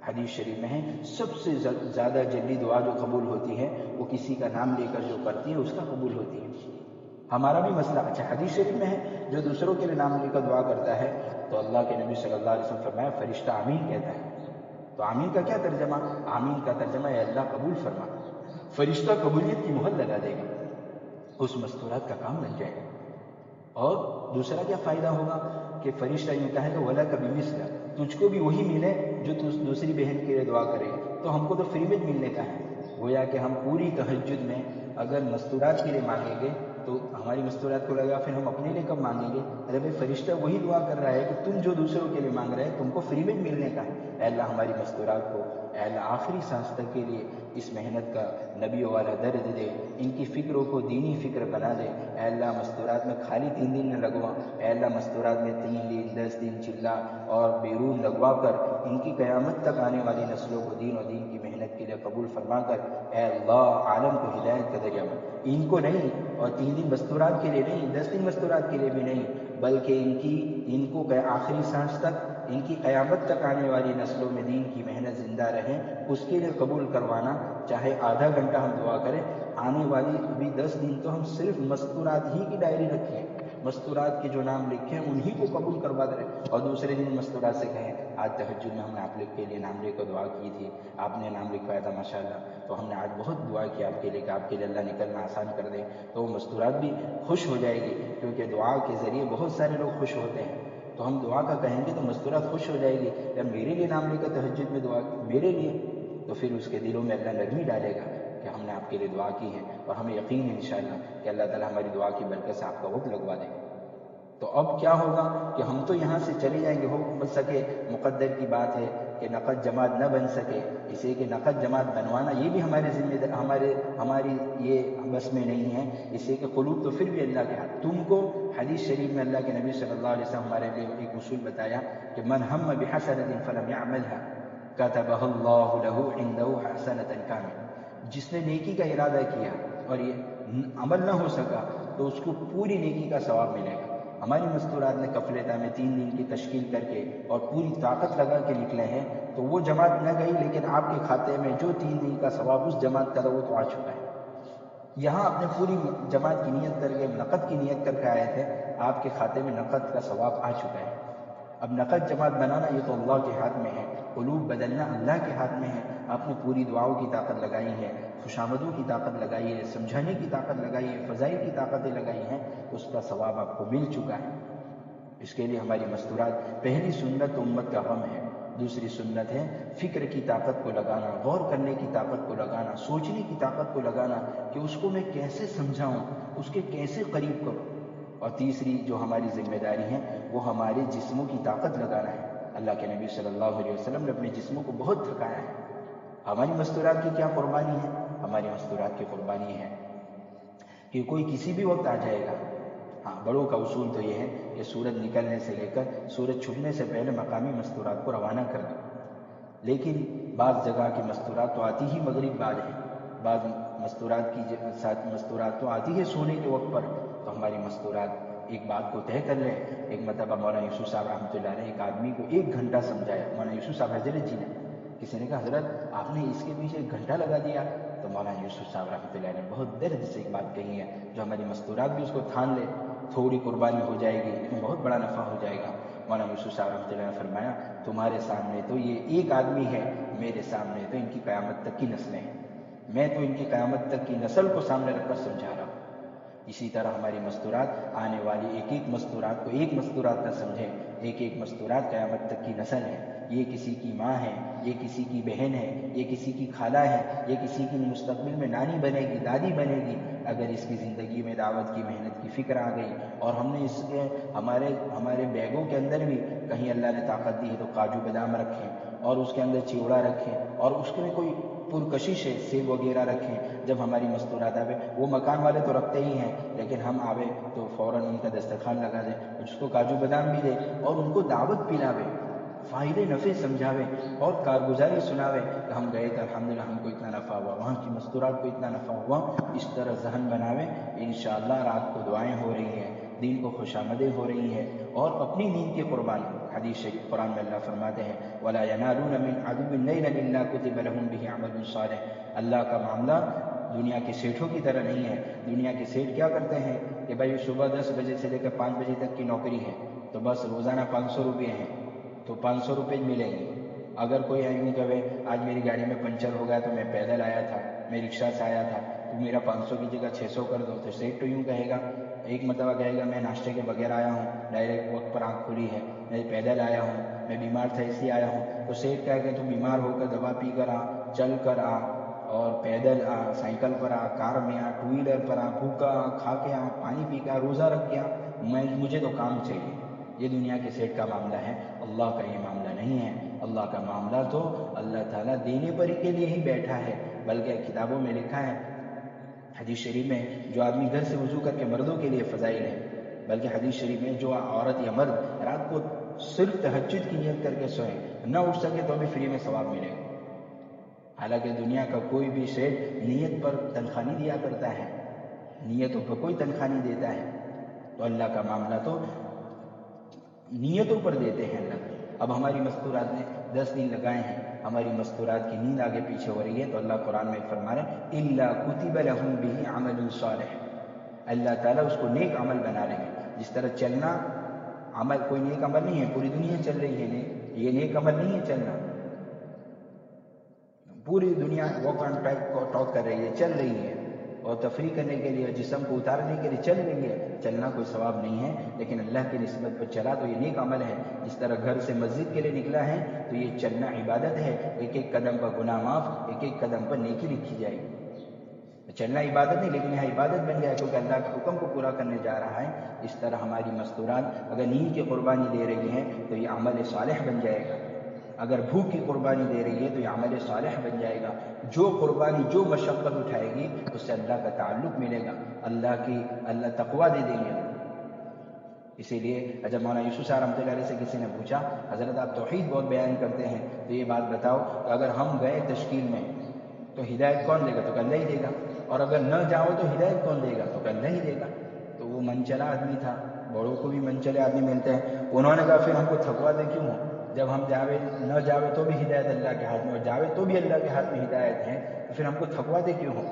حدیث شریف میں ہے سب سے زیادہ جلدی دعا جو قبول ہوتی ہے وہ کسی کا نام لے کر جو کرتی ہے اس کا قبول ہوتی ہے۔ ہمارا بھی مسئلہ اچھا حدیث شریف میں ہے، جو دوسروں کے لیے نام لے کر دعا کرتا ہے تو اللہ کے نبی صلی اللہ علیہ وسلم فرمایا فرشتہ آمین کہتا ہے۔ تو آمین کا کیا ترجمہ؟ آمین کا ترجمہ اے اللہ قبول فرما۔ فرشتہ قبولیت کی مہر لگا دے گا، اس مستورات کا کام بن جائے گا۔ اور دوسرا کیا فائدہ ہوگا کہ فرشتہ یوں کہے گا وَلَكَ بِمِثْلَ، تجھ کو بھی وہی ملے جو دوسری بہن کے لیے دعا کرے، تو ہم کو تو فری میں ملنے کا ہے۔ گویا کہ ہم پوری تہجد میں اگر مستورات کے لیے مانگیں گے تو ہماری مستورات کو لگا پھر ہم اپنے لیے کب مانگیں گے؟ ارے بھائی فرشتہ وہی دعا کر رہا ہے کہ تم جو دوسروں کے لیے مانگ رہے تم کو فری میں ملنے کا ہے۔ اے اللہ ہماری مستورات کو، اے اللہ آخری سانس تک کے لیے اس محنت کا نبیوں والا درد دے، ان کی فکروں کو دینی فکر بنا دے۔ اے اللہ مستورات میں خالی 3 دن نہ لگوا، اے اللہ مستورات میں 3 دن 10 دن چلا اور بیرون لگوا کر ان کی قیامت تک آنے والی نسلوں کو دین اور دین کی محنت کے لیے قبول فرما کر، اے اللہ عالم کو ہدایت کا ذریعہ بن، ان کو نہیں، اور 3 دن مستورات کے لیے نہیں، 10 دن مستورات کے لیے بھی نہیں، بلکہ ان کو آخری سانس تک، ان کی قیامت تک آنے والی نسلوں میں دین کی محنت زندہ رہے، اس کے لیے قبول کروانا۔ چاہے آدھا گھنٹہ ہم دعا کریں، آنے والی ابھی 10 دن تو ہم صرف مستورات ہی کی ڈائری رکھیں، مستورات کے جو نام لکھیں انہی کو قبول کروا دیں، اور دوسرے دن مستورات سے کہیں آج تہجد میں ہم نے آپ کے لیے نام لے کر دعا کی تھی، آپ نے نام لکھوایا تھا ماشاءاللہ، تو ہم نے آج بہت دعا کی آپ کے لیے کہ آپ کے لیے اللہ نکلنا آسان کر دے، تو وہ مستورات بھی خوش ہو جائے گی، کیونکہ دعا کے ذریعے بہت سارے لوگ خوش ہوتے ہیں۔ تو ہم دعا کا کہیں گے تو مستورات خوش ہو جائے گی، یار میرے لیے نام لے کر تہجد میں دعا کی، میرے لیے، تو پھر اس کے دلوں میں اللہ نرمی ڈالے گا کہ ہم نے آپ کے لیے دعا کی ہے، اور ہمیں یقین ہے انشاءاللہ کہ اللہ تعالی ہماری دعا کی برکت سے آپ کا وقت لگوا دے گا۔ تو اب کیا ہوگا کہ ہم تو یہاں سے چلے جائیں گے، ہو سکے مقدر کی بات ہے کہ نقد جماعت نہ بن سکے، اسے کہ نقد جماعت بنوانا یہ بھی ہماری یہ بس میں نہیں ہے، اسے کہ قلوب تو پھر بھی اللہ کے ہاتھ۔ تم کو حدیث شریف میں اللہ کے نبی صلی اللہ علیہ وسلم ہمارے لیے ایک اصول بتایا کہ من ہم بحسنۃ فلم يعملها كتبها اللہ له عنده حسنۃ کاملہ، جس نے نیکی کا ارادہ کیا اور یہ عمل نہ ہو سکا تو اس کو پوری نیکی کا ثواب ملے گا۔ ہماری مستورات نے کفلتا میں 3 دن کی تشکیل کر کے اور پوری طاقت لگا کے نکلے ہیں، تو وہ جماعت نہ گئی، لیکن آپ کے کھاتے میں جو 3 دن کا ثواب اس جماعت کا تھا وہ تو آ چکا ہے۔ یہاں اپنے پوری جماعت کی نیت کر کے، نقد کی نیت کر کے آئے تھے، آپ کے کھاتے میں نقد کا ثواب آ چکا ہے۔ اب نقد جماعت بنانا یہ تو اللہ کے ہاتھ میں ہے، قلوب بدلنا اللہ کے ہاتھ میں ہے۔ آپ نے پوری دعاؤں کی طاقت لگائی ہے، خوشامدوں کی طاقت لگائی ہے، سمجھانے کی طاقت لگائی ہے، فضائل کی طاقتیں لگائی ہیں، اس کا ثواب آپ کو مل چکا ہے۔ اس کے لیے ہماری مستورات، پہلی سنت امت کا غم ہے، دوسری سنت ہے فکر کی طاقت کو لگانا، غور کرنے کی طاقت کو لگانا، سوچنے کی طاقت کو لگانا کہ اس کو میں کیسے سمجھاؤں، اس کے کیسے قریب کروں۔ اور تیسری جو ہماری ذمہ داری ہے وہ ہمارے جسموں کی طاقت لگانا ہے۔ اللہ کے نبی صلی اللہ علیہ وسلم نے اپنے جسموں کو بہت تھکایا ہے۔ ہماری مستورات کی کیا قربانی ہے؟ ہماری مستورات کی قربانی ہے کہ کوئی کسی بھی وقت آ جائے گا۔ ہاں، بڑوں کا اصول تو یہ ہے کہ سورج نکلنے سے لے کر سورج چھپنے سے پہلے مقامی مستورات کو روانہ کر دو، لیکن بعض جگہ کی مستورات تو آتی ہی مغرب بعد ہے، بعض مستورات تو آتی ہے سونے کے وقت پر، تو ہماری مستورات ایک بات کو طے کر لیں. ایک مرتبہ مولانا یوسف صاحب رحمۃ اللہ علیہ ایک آدمی کو 1 گھنٹہ سمجھایا. مولانا یوسف صاحب حضرت جی نے, کسی نے کہا حضرت آپ نے اس کے پیچھے 1 گھنٹہ لگا دیا. تو مولانا یوسف صاحب رحمۃ اللہ نے بہت درد سے ایک بات کہی ہے, جو ہماری مستورات بھی اس کو تھان لے, تھوڑی قربانی ہو جائے گی لیکن بہت بڑا نفع ہو جائے گا. مولانا یوسف صاحب رحمۃ اللہ نے فرمایا تمہارے سامنے تو یہ ایک آدمی ہے, میرے سامنے تو ان کی قیامت تک کی نسلیں ہیں. میں تو ان کی قیامت تک کی نسل کو سامنے رکھ کر سمجھا رہا ہوں. اسی طرح ہماری مستورات آنے والی ایک ایک مستورات کو ایک مستورات نہ سمجھیں, ایک ایک مستورات قیامت تک کی نسل ہے. یہ کسی کی ماں ہے, یہ کسی کی بہن ہے, یہ کسی کی خالہ ہے, یہ کسی کی مستقبل میں نانی بنے گی, دادی بنے گی. اگر اس کی زندگی میں دعوت کی محنت کی فکر آ گئی اور ہم نے اس کے ہمارے بیگوں کے اندر بھی کہیں اللہ نے طاقت دی ہے تو کاجو بادام رکھیں, اور اس کے اندر چیوڑا رکھیں, اور اس میں کوئی پرکشش ہے سیب وغیرہ رکھیں. جب ہماری مستورات آوے, وہ مکان والے تو رکھتے ہی ہیں لیکن ہم آوے تو فوراً ان کا دسترخوان لگا دیں, اس کو کاجو بادام بھی دے اور ان کو دعوت پلاوے, فائدے نفع سمجھاوے اور کارگزاری سناوے کہ ہم گئے تو الحمدللہ ہم کو اتنا نفع ہوا, وہاں کی مستورات کو اتنا نفع ہوا. اس طرح ذہن بناوے. انشاءاللہ رات کو دعائیں ہو رہی ہیں, دین کو خوشامدیں ہو رہی ہیں, اور اپنی نیند کی قربانی. حدیث شریف قرآن میں اللہ فرماتے ہیں وَلَا يَنَالُونَ مِنْ عَدُوٍّ نَيْلًا إِلَّا كُتِبَ لَهُمْ بِهِ عَمَلٌ صَالِحٌ. اللہ کا معاملہ دنیا کے سیٹھوں کی طرح نہیں ہے. دنیا کے سیٹھ کیا کرتے ہیں کہ بھائی صبح 10 بجے سے لے کر 5 بجے تک کی نوکری ہے تو بس روزانہ 500 روپے ہیں تو 500 روپے ملیں گے. اگر کوئی یوں کہے آج میری گاڑی میں پنچر ہو گیا تو میں پیدل آیا تھا, میں رکشہ سے آیا تھا, تو میرا 500 کی جگہ 600 کر دو, تو سیٹ تو یوں کہے گا, ایک مرتبہ کہے گا میں ناشتے کے بغیر آیا ہوں, ڈائریکٹ وقت پر آنکھ کھلی ہے, میں پیدل آیا ہوں, میں بیمار تھا اس لیے آیا ہوں. تو سیٹ کہے گا تو بیمار ہو کر دوا پی کر آ, چل کر آ, اور پیدل آ, سائیکل پر آ, کار میں آ, ٹو ویلر پر آ, بھوکا آ, کھا کے آ, پانی پی کے آ, روزہ رکھ کے آ, مجھے تو کام چاہیے. یہ دنیا کے سیٹ کا معاملہ ہے, اللہ کا یہ معاملہ نہیں ہے. اللہ کا معاملہ تو اللہ تعالیٰ دینے پر کے لیے ہی بیٹھا ہے. بلکہ کتابوں میں لکھا ہے, حدیث شریف میں, جو آدمی گھر سے وضو کر کے, مردوں کے لیے فضائل ہے, بلکہ حدیث شریف میں جو عورت یا مرد رات کو صرف تہجد کی نیت کر کے سوئیں, نہ اٹھ سکے تو بھی فری میں ثواب ملے گا. حالانکہ دنیا کا کوئی بھی سیٹ نیت پر تنخواہ نہیں دیا کرتا ہے, نیتوں پر کوئی تنخواہ نہیں دیتا ہے. تو اللہ کا معاملہ تو نیتوں پر دیتے ہیں اللہ تعالیٰ. اب ہماری مستورات نے 10 دن لگائے ہیں, ہماری مستورات کی نیند آگے پیچھے ہو رہی ہے, تو اللہ قرآن میں فرما رہے ہیں إِلَّا كُتِبَ لَهُمْ بِهِ عَمَلٌ صَالِحٌ. اللہ تعالیٰ اس کو نیک عمل بنا لیں گے. جس طرح چلنا عمل کوئی نیک عمل نہیں ہے, پوری دنیا چل رہی ہے, یہ نیک عمل نہیں ہے چلنا. پوری دنیا واک آن ٹاک کر رہی ہے, چل رہی ہے, اور تفریح کرنے کے لیے, جسم کو اتارنے کے لیے چل رہی ہے. چلنا کوئی ثواب نہیں ہے, لیکن اللہ کی نسبت پر چلا تو یہ نیک عمل ہے. جس طرح گھر سے مسجد کے لیے نکلا ہے تو یہ چلنا عبادت ہے. ایک ایک قدم پر گناہ معاف, ایک ایک قدم پر نیکی لکھی جائے گی. چلنا عبادت نہیں, لیکن یہاں عبادت بن گیا کیونکہ اللہ کے حکم کو پورا کرنے جا رہا ہے. اس طرح ہماری مستورات اگر نیند کی قربانی دے رہی ہیں تو یہ عمل صالح بن جائے گا. اگر بھوک کی قربانی دے رہی ہے تو یہ عمل صالح بن جائے گا. جو قربانی, جو مشقت اٹھائے گی اس سے اللہ کا تعلق ملے گا, اللہ تقویٰ دے دیں گے اللہ. اسی لیے جب مولانا یوسف صاحب رحمۃ اللہ علیہ سے کسی نے پوچھا حضرت آپ توحید بہت بیان کرتے ہیں تو یہ بات بتاؤ کہ اگر ہم گئے تشکیل میں تو ہدایت کون دے گا؟ تو کہ اللہ ہی دے گا. اور اگر نہ جاؤ تو ہدایت کون دے گا؟ تو کہ اللہ ہی دے گا. تو وہ من چلا آدمی تھا, بڑوں کو بھی من چلے آدمی ملتے ہیں. انہوں نے کہا پھر ہم کو تھکوا دے کیوں ہو, جب ہم جاوے نہ جاوے تو بھی ہدایت اللہ کے ہاتھ میں, اور جاوے تو بھی اللہ کے ہاتھ میں ہدایت ہے, تو پھر ہم کو تھکوا دے کیوں ہو.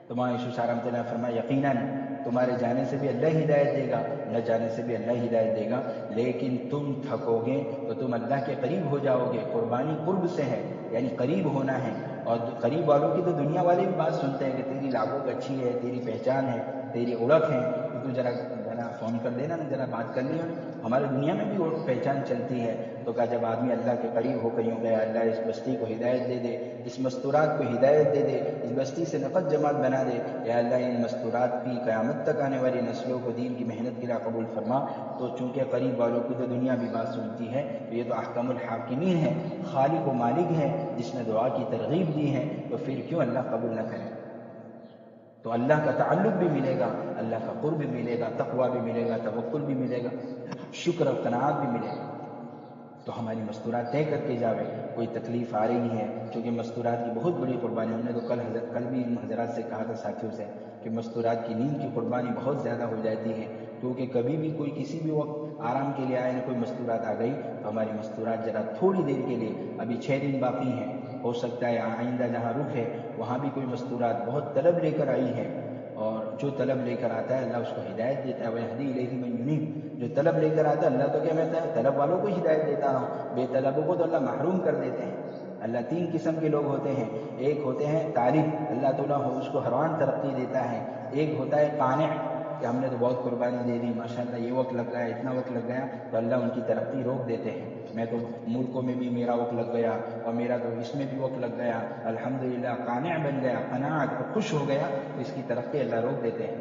تو مولانا یوسف صاحب رحمۃ اللہ نے فرمایا یقیناً تمہارے جانے سے بھی اللہ ہدایت دے گا, نہ جانے سے بھی اللہ ہدایت دے گا, لیکن تم تھکو گے تو تم اللہ کے قریب ہو جاؤ گے. قربانی قرب سے ہے, یعنی قریب ہونا ہے. اور قریب والوں کی تو دنیا والے بھی بات سنتے ہیں کہ تیری لاگوت اچھی ہے, تیری پہچان ہے, تیری اڑک ہے, تو ذرا فون کر دینا نا, ذرا بات کر لیو نا. ہمارے دنیا میں بھی پہچان چلتی ہے. تو کہا جب آدمی اللہ کے قریب ہو کر یوں گیا, اللہ اس بستی کو ہدایت دے دے, اس مستورات کو ہدایت دے دے, اس بستی سے نفت جماعت بنا دے, یا اللہ ان مستورات کی قیامت تک آنے والی نسلوں کو دین کی محنت کے لیے قبول فرما. تو چونکہ قریب والوں کی تو دنیا بھی بات سنتی ہے, تو یہ تو احکم الحاکمین ہے, خالق و مالک ہے, جس نے دعا کی ترغیب دی ہے, تو پھر کیوں اللہ قبول نہ کرے. تو اللہ کا تعلق بھی ملے گا, اللہ کا قرب بھی ملے گا, تقویٰ بھی ملے گا, توکل بھی ملے گا, شکر اور قناعت بھی ملے گا. تو ہماری مستورات طے کر کے جاوے. کوئی تکلیف آ رہی ہے, چونکہ مستورات کی بہت بڑی قربانی, ہم نے تو کل بھی ان حضرات سے کہا تھا, ساتھیوں سے, کہ مستورات کی نیند کی قربانی بہت زیادہ ہو جاتی ہے. کیونکہ کبھی بھی کوئی کسی بھی وقت آرام کے لیے آئے نہ کوئی مستورات آ گئی تو ہماری مستورات ذرا تھوڑی دیر کے لیے، ابھی 6 دن باقی ہیں، ہو سکتا ہے آئندہ جہاں رخ ہے وہاں بھی کوئی مستورات بہت طلب لے کر آئی ہیں، اور جو طلب لے کر آتا ہے اللہ اس کو ہدایت دیتا ہے، وَيَهْدِي إِلَيْهِ مَن يُنِيبُ، جو طلب لے کر آتا ہے اللہ تو کیا کہتا ہے طلب والوں کو ہدایت دیتا ہوں، بے طلبوں کو تو اللہ محروم کر دیتے ہیں۔ اللہ 3 قسم کے لوگ ہوتے ہیں، ایک ہوتے ہیں طالب، اللہ تعالیٰ اس کو ہر وقت ترقی دیتا ہے، ایک ہوتا ہے قانع کہ ہم نے تو بہت قربانی دے دی، ماشاءاللہ یہ وقت لگ گیا، اتنا وقت لگ گیا، تو اللہ ان کی ترقی روک دیتے ہیں، میں تو ملکوں میں بھی میرا وقت لگ گیا اور میرا تو اس میں بھی وقت لگ گیا، الحمدللہ قانع بن گیا، قناعت اور خوش ہو گیا، تو اس کی ترقی اللہ روک دیتے ہیں۔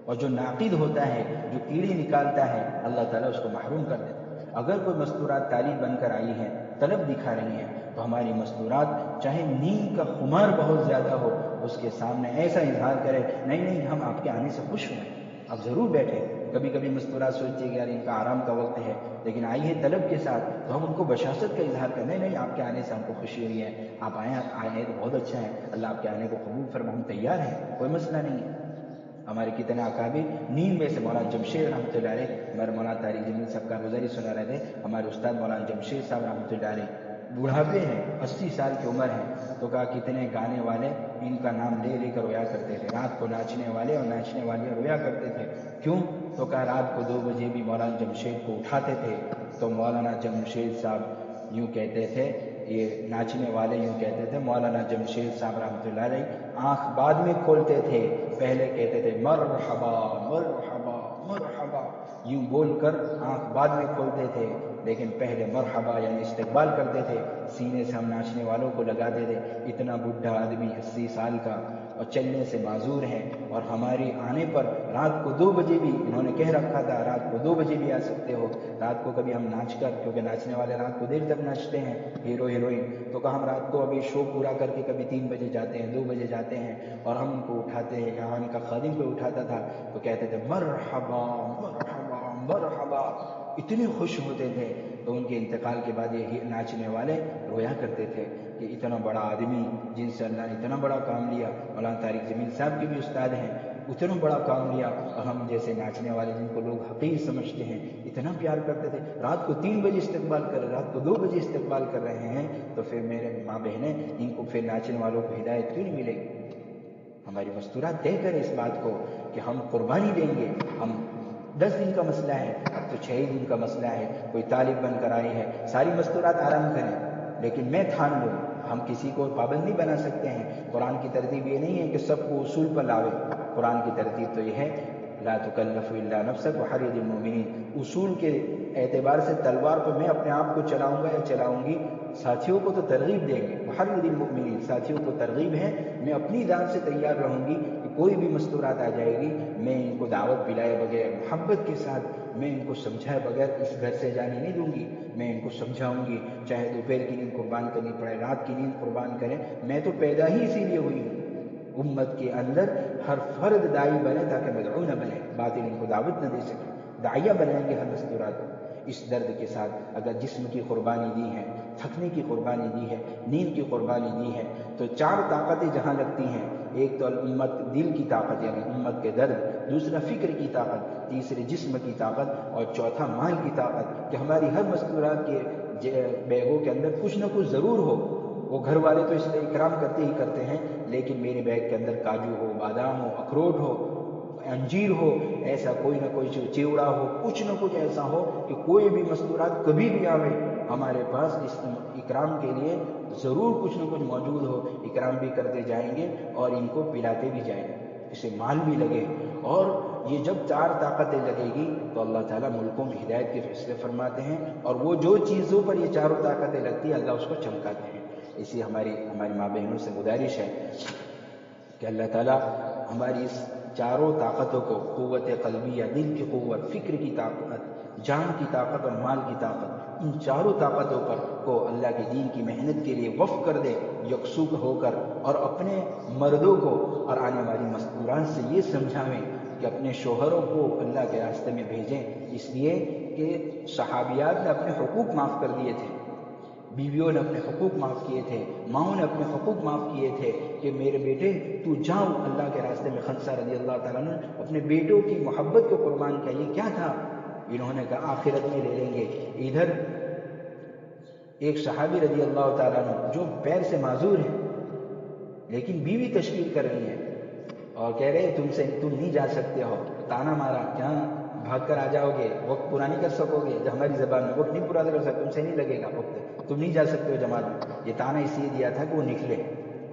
اور جو ناقد ہوتا ہے، جو کیڑی نکالتا ہے، اللہ تعالیٰ اس کو محروم کر دیتا ہے۔ اگر کوئی مستورات طالب بن کر آئی ہیں، طلب دکھا رہی ہیں، تو ہماری مستورات چاہے نیند کا خمار بہت زیادہ ہو، اس کے سامنے ایسا اظہار کرے، نہیں نہیں ہم آپ کے آنے سے خوش ہوئے، آپ ضرور بیٹھیں۔ کبھی کبھی مستورات سوچتی ہے کہ یار ان کا آرام کا وقت ہے، لیکن آئی ہے طلب کے ساتھ، تو ہم ان کو بشاشت کا اظہار کریں، نہیں نہیں آپ کے آنے سے ہم کو خوشی ہوئی ہے، آپ آئے تو بہت اچھا ہے، اللہ آپ کے آنے کو قبول فرما، ہم تیار ہیں، کوئی مسئلہ نہیں ہے۔ ہمارے کتنے اکابر نیند میں سے، مولانا جمشید رحمۃ اللہ علیہ، ہمارے مولانا طارق جمیل صاحب کارگزاری سنا رہے تھے، ہمارے استاد مولانا جمشید صاحب رحمۃ اللہ علیہ بڑھاپے ہیں، 80 سال کی عمر ہے، تو کہا کتنے گانے والے ان کا نام لے لے کر رویا کرتے تھے، رات کو ناچنے والے اور ناچنے والیاں رویا کرتے تھے، کیوں؟ تو کہا رات کو 2 بجے بھی مولانا جمشید کو اٹھاتے تھے، تو مولانا جمشید صاحب یوں کہتے تھے، یہ ناچنے والے یوں کہتے تھے، مولانا جمشید صاحب رحمۃ اللہ علیہ آنکھ بعد میں کھولتے تھے، پہلے کہتے تھے مرحبا مرحبا مرحبا، یوں بول کر آنکھ بعد میں کھولتے تھے، لیکن پہلے مرحبا یعنی استقبال کرتے تھے، سینے سے ہم ناچنے والوں کو لگاتے تھے۔ اتنا بڈھا آدمی 80 سال کا اور چلنے سے معذور ہے، اور ہماری آنے پر رات کو 2 بجے بھی انہوں نے کہہ رکھا تھا رات کو 2 بجے بھی آ سکتے ہو، رات کو کبھی ہم ناچ کر، کیونکہ ناچنے والے رات کو دیر تک ناچتے ہیں، ہیرو ہیروئن، تو کہ ہم رات کو ابھی شو پورا کر کے کبھی 3 بجے جاتے ہیں، 2 بجے جاتے ہیں، اور ہم ان کو اٹھاتے ہیں، یہاں ان کا خادم کو اٹھاتا تھا تو کہتے تھے مرحبا مرحبا مرحبا، اتنے خوش ہوتے تھے۔ تو ان کے انتقال کے بعد یہ ناچنے والے رویا کرتے تھے کہ اتنا بڑا آدمی جن سے اللہ نے اتنا بڑا کام لیا، مولانا طارق جمیل صاحب کے بھی استاد ہیں، اتنا بڑا کام لیا، اور ہم جیسے ناچنے والے جن کو لوگ حقیر سمجھتے ہیں اتنا پیار کرتے تھے، رات کو 3 بجے استقبال کر رہے، رات کو 2 بجے استقبال کر رہے ہیں، تو پھر میرے ماں بہنیں ان کو پھر ناچنے والوں کو ہدایت کیوں نہیں ملے گی؟ ہماری مستورات طے کریں اس بات کو کہ ہم قربانی دیں گے، ہم 10 دن کا مسئلہ ہے، اب تو 6 دن کا مسئلہ ہے، کوئی طالب بن کر آئی ہے، ساری مستورات آرام کریں، لیکن میں ٹھان لوں، ہم کسی کو پابند نہیں بنا سکتے ہیں۔ قرآن کی ترتیب یہ نہیں ہے کہ سب کو اصول پر لاوے، قرآن کی ترتیب تو یہ ہے لا تکلف الا نفسک وحرض المؤمنین، اصول کے اعتبار سے تلوار پہ میں اپنے آپ کو چلاؤں گا یا چلاؤں گی، ساتھیوں کو تو ترغیب دیں گے، وحرض المؤمنین، ساتھیوں کو ترغیب ہے، میں اپنی ذات سے تیار رہوں گی کہ کوئی بھی مستورات آ جائے گی، میں ان کو دعوت پلائے بغیر، محبت کے ساتھ میں ان کو سمجھائے بغیر اس گھر سے جانے نہیں دوں گی، میں ان کو سمجھاؤں گی، چاہے دوپہر کی نیند قربان کرنی پڑے، رات کی نیند قربان کریں، میں تو پیدا ہی اسی لیے ہوئی ہوں، امت کے اندر ہر فرد دائی بنے تاکہ مدعو نہ بنے، باطل ان کو دعوت نہ دے سکے، داعیہ بنائیں گے ہر مستورات کو۔ اس درد کے ساتھ اگر جسم کی قربانی دی ہے، تھکنے کی قربانی دی ہے، نیند کی قربانی دی ہے، تو 4 طاقتیں جہاں لگتی ہیں، ایک تو الامت دل کی طاقت یعنی امت کے درد، دوسرا فکر کی طاقت، تیسرے جسم کی طاقت، اور چوتھا مال کی طاقت، کہ ہماری ہر مستورات کے بیگوں کے اندر کچھ نہ کچھ ضرور ہو، وہ گھر والے تو اس لیے اکرام کرتے ہی کرتے ہیں، لیکن میرے بیگ کے اندر کاجو ہو، بادام ہو، اخروٹ ہو، انجیر ہو، ایسا کوئی نہ کوئی چیوڑا ہو، کچھ نہ کچھ ایسا ہو کہ کوئی بھی مستورات کبھی بھی آوے ہمارے پاس اس اکرام کے لیے ضرور کچھ نہ کچھ موجود ہو، اکرام بھی کرتے جائیں گے اور ان کو پلاتے بھی جائیں گے، اسے مال بھی لگے، اور یہ جب 4 طاقتیں لگے گی تو اللہ تعالیٰ ملکوں میں ہدایت کے فیصلے فرماتے ہیں، اور وہ جو چیزوں پر یہ 4 طاقتیں لگتی ہیں اللہ اس کو چمکاتے ہیں۔ اسی ہماری ماں بہنوں سے گزارش ہے کہ اللہ تعالیٰ ہماری اس 4 طاقتوں کو، قوت قلبیہ دل کی قوت، فکر کی طاقت، جان کی طاقت اور مال کی طاقت، ان 4 طاقتوں پر کو اللہ کے دین کی محنت کے لیے وقف کر دے یکسو ہو کر، اور اپنے مردوں کو اور آنے والی مستورات سے یہ سمجھاویں کہ اپنے شوہروں کو اللہ کے راستے میں بھیجیں، اس لیے کہ صحابیات نے اپنے حقوق معاف کر دیے تھے، بیویوں نے اپنے حقوق معاف کیے تھے، ماؤں نے اپنے حقوق معاف کیے تھے کہ میرے بیٹے تو جاؤ اللہ کے راستے میں۔ خنسہ رضی اللہ تعالیٰ نے اپنے بیٹوں کی محبت کو قربان کیا۔ یہ کیا تھا؟ انہوں نے کہا آخرت میں لے لیں گے۔ ادھر ایک صحابی رضی اللہ تعالیٰ عنہ جو پیر سے معذور ہیں لیکن بیوی تشکیل کر رہی ہیں اور کہہ رہے تم نہیں جا سکتے ہو، تانا مارا، کیا بھاگ کر آ جاؤ گے، وقت پورا نہیں کر سکو گے، جو ہماری زبان میں وقت نہیں پورا کر سکتے، تم سے نہیں لگے گا وقت، تم نہیں جا سکتے ہو جماعت میں۔ یہ تانا اس لیے دیا تھا کہ وہ نکلے،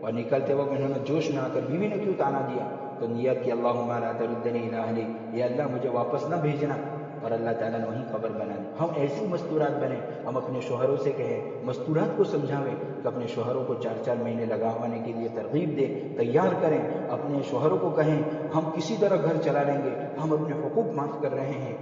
اور نکلتے وقت انہوں نے جوش میں آ کر بیوی نے کیوں تانا دیا؟ تو نیت کی اللہم لا تردنی الی اہلی، یا اللہ مجھے واپس نہ بھیجنا، اور اللہ تعالیٰ نے وہیں خبر بنا دی۔ ہم ایسی مستورات بنیں، ہم اپنے شوہروں سے کہیں، مستورات کو سمجھاویں کہ اپنے شوہروں کو 4 مہینے لگانے کے لیے ترغیب دیں، تیار کریں، اپنے شوہروں کو کہیں ہم کسی طرح گھر چلا لیں گے، ہم اپنے حقوق معاف کر رہے ہیں۔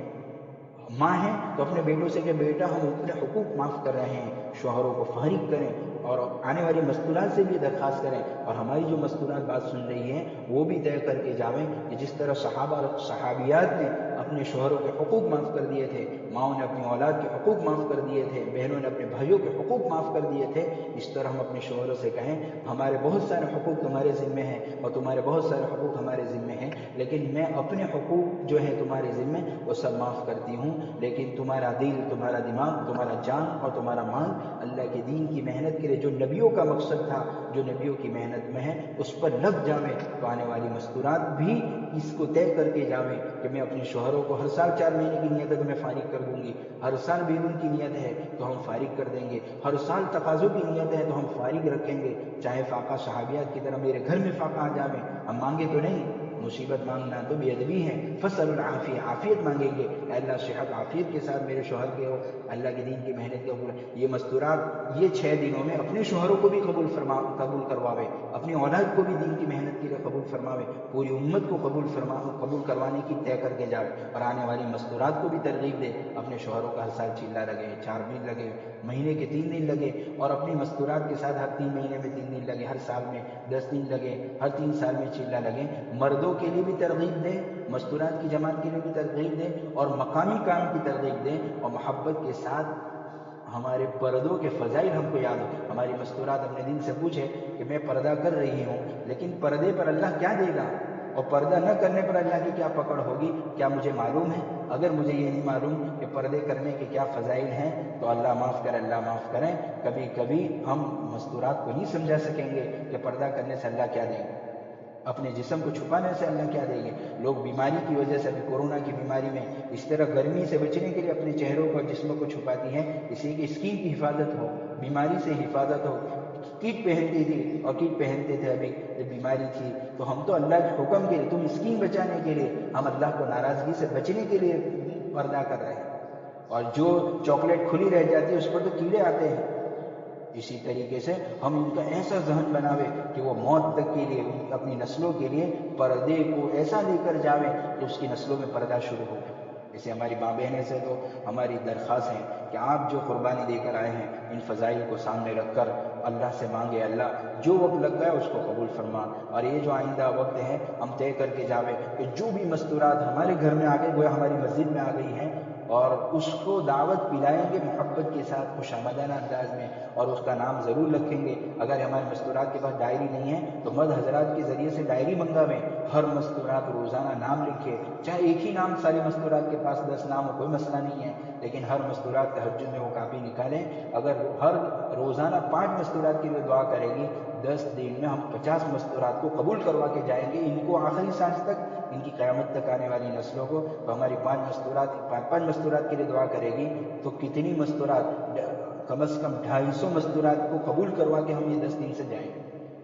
ماں ہیں تو اپنے بیٹوں سے کہ بیٹا ہم اپنے حقوق معاف کر رہے ہیں، شوہروں کو فارغ کریں، اور آنے والی مستورات سے بھی درخواست کریں، اور ہماری جو مستورات بات سن رہی ہیں وہ بھی طے کر کے جاویں کہ جس طرح صحابہ اور صحابیات نے اپنے شوہروں کے حقوق معاف کر دیے تھے، ماؤں نے اپنی اولاد کے حقوق معاف کر دیے تھے، بہنوں نے اپنے بھائیوں کے حقوق معاف کر دیے تھے، اس طرح ہم اپنے شوہروں سے کہیں ہمارے بہت سارے حقوق تمہارے ذمے ہیں اور تمہارے بہت سارے حقوق ہمارے ذمے ہیں، لیکن میں اپنے حقوق جو ہیں تمہارے ذمے وہ سب معاف کرتی ہوں، لیکن تمہارا دل، تمہارا دماغ، تمہارا جان اور تمہارا مال اللہ کے دین کی محنت کے لیے جو نبیوں کا مقصد تھا، جو نبیوں کی محنت میں ہے، اس پر لگ جاویں۔ تو آنے والی مستورات بھی اس کو طے کر کے جاویں کہ میں اپنے شوہروں کو ہر سال 4 مہینے کی نیت ہے تو میں فارغ کر دوں گی، ہر سال بیرون کی نیت ہے تو ہم فارغ کر دیں گے، ہر سال تقاضوں کی نیت ہے تو ہم فارغ رکھیں گے، چاہے فاقہ صحابیات کی طرح میرے گھر میں فاقہ آ جاویں، ہم مانگے تو نہیں، مصیبت مانگنا تو بے ادبی ہے، فصل العافیہ، عافیت مانگیں گے، اے اللہ صحت عافیت کے ساتھ میرے شوہر کے ہو، اللہ کے دین کی محنت کے اوپر یہ مستورات یہ 6 دنوں میں اپنے شوہروں کو بھی قبول کرواوے، اپنی اولاد کو بھی دین کی محنت کے لیے قبول فرماوے، پوری امت کو قبول کروانے کی طے کر کے جاوے، اور آنے والی مستورات کو بھی ترغیب دے اپنے شوہروں کا ہر سال چلہ لگے، 4 دن لگے، مہینے کے 3 دن لگے، اور اپنی مستورات کے ساتھ ہر 3 مہینے میں 3 دن لگے، ہر سال میں 10 دن لگے، ہر 3 سال میں چلہ لگے۔ مردوں کے لیے بھی ترغیب دیں، مستورات کی جماعت کے لیے بھی ترغیب دیں، اور مقامی کام کی ترغیب دیں، اور محبت کے ساتھ ہمارے پردوں کے فضائل ہم کو یاد ہو۔ ہماری مستورات اپنے دل سے پوچھے کہ میں پردہ کر رہی ہوں لیکن پردے پر اللہ کیا دے گا، اور پردہ نہ کرنے پر اللہ کی کیا پکڑ ہوگی، کیا مجھے معلوم ہے؟ اگر مجھے یہ نہیں معلوم کہ پردے کرنے کے کیا فضائل ہیں تو اللہ معاف کرے، اللہ معاف کریں، کبھی کبھی ہم مستورات کو نہیں سمجھا سکیں گے کہ پردہ کرنے سے اللہ کیا دیں گے، اپنے جسم کو چھپانے سے اللہ کیا دیں گے۔ لوگ بیماری کی وجہ سے، ابھی کورونا کی بیماری میں اس طرح گرمی سے بچنے کے لیے اپنے چہروں کو اور جسموں کو چھپاتی ہیں، اس لیے کہ اسکن کی حفاظت ہو، بیماری سے حفاظت ہو۔ کیٹ پہنتی تھی اور کیٹ پہنتے تھے ابھی جب بیماری تھی، تو ہم تو اللہ کے حکم کے لیے، تم اسکن بچانے کے لیے، ہم اللہ کو ناراضگی سے بچنے کے لیے پردہ کر رہے ہیں، اور جو چاکلیٹ کھلی رہ جاتی ہے اس پر تو کیڑے آتے ہیں۔ اسی طریقے سے ہم ان کا ایسا ذہن بناوے کہ وہ موت تک کے لیے اپنی نسلوں کے لیے پردے کو ایسا لے کر جاوے کہ اس کی نسلوں میں پردہ شروع ہو جائے۔ جیسے ہماری ماں بہنیں سے تو ہماری درخواست ہے کہ آپ جو قربانی دے کر آئے ہیں ان فضائل کو سامنے رکھ کر اللہ سے مانگے، اللہ جو وقت لگ گیا اس کو قبول فرما، اور یہ جو آئندہ وقت ہے ہم طے کر کے جاوے کہ جو بھی مستورات ہمارے گھر میں آ گئی، گویا ہماری مسجد میں آ گئی ہیں، اور اس کو دعوت پلائیں گے محبت کے ساتھ، خوش آمدانہ انداز میں، اور اس کا نام ضرور رکھیں گے۔ اگر ہمارے مستورات کے پاس ڈائری نہیں ہے تو مرد حضرات کے ذریعے سے ڈائری منگاویں، ہر مستورات روزانہ نام لکھے، چاہے ایک ہی نام ساری مستورات کے پاس 10 نام ہو، کوئی مسئلہ نہیں ہے، لیکن ہر مستورات تہجد میں وہ کاپی نکالیں۔ اگر ہر روزانہ 5 مستورات کے لیے دعا کرے گی، 10 دن میں ہم 50 مستورات کو قبول کروا کے جائیں گے، ان کو آخری سانس تک، ان کی قیامت تک آنے والی نسلوں کو۔ تو ہماری 5 مستورات کے لیے دعا کرے گی تو کتنی مستورات، کم از کم 250 مستورات کو قبول کروا کے ہم یہ 10 دن سے جائیں گے،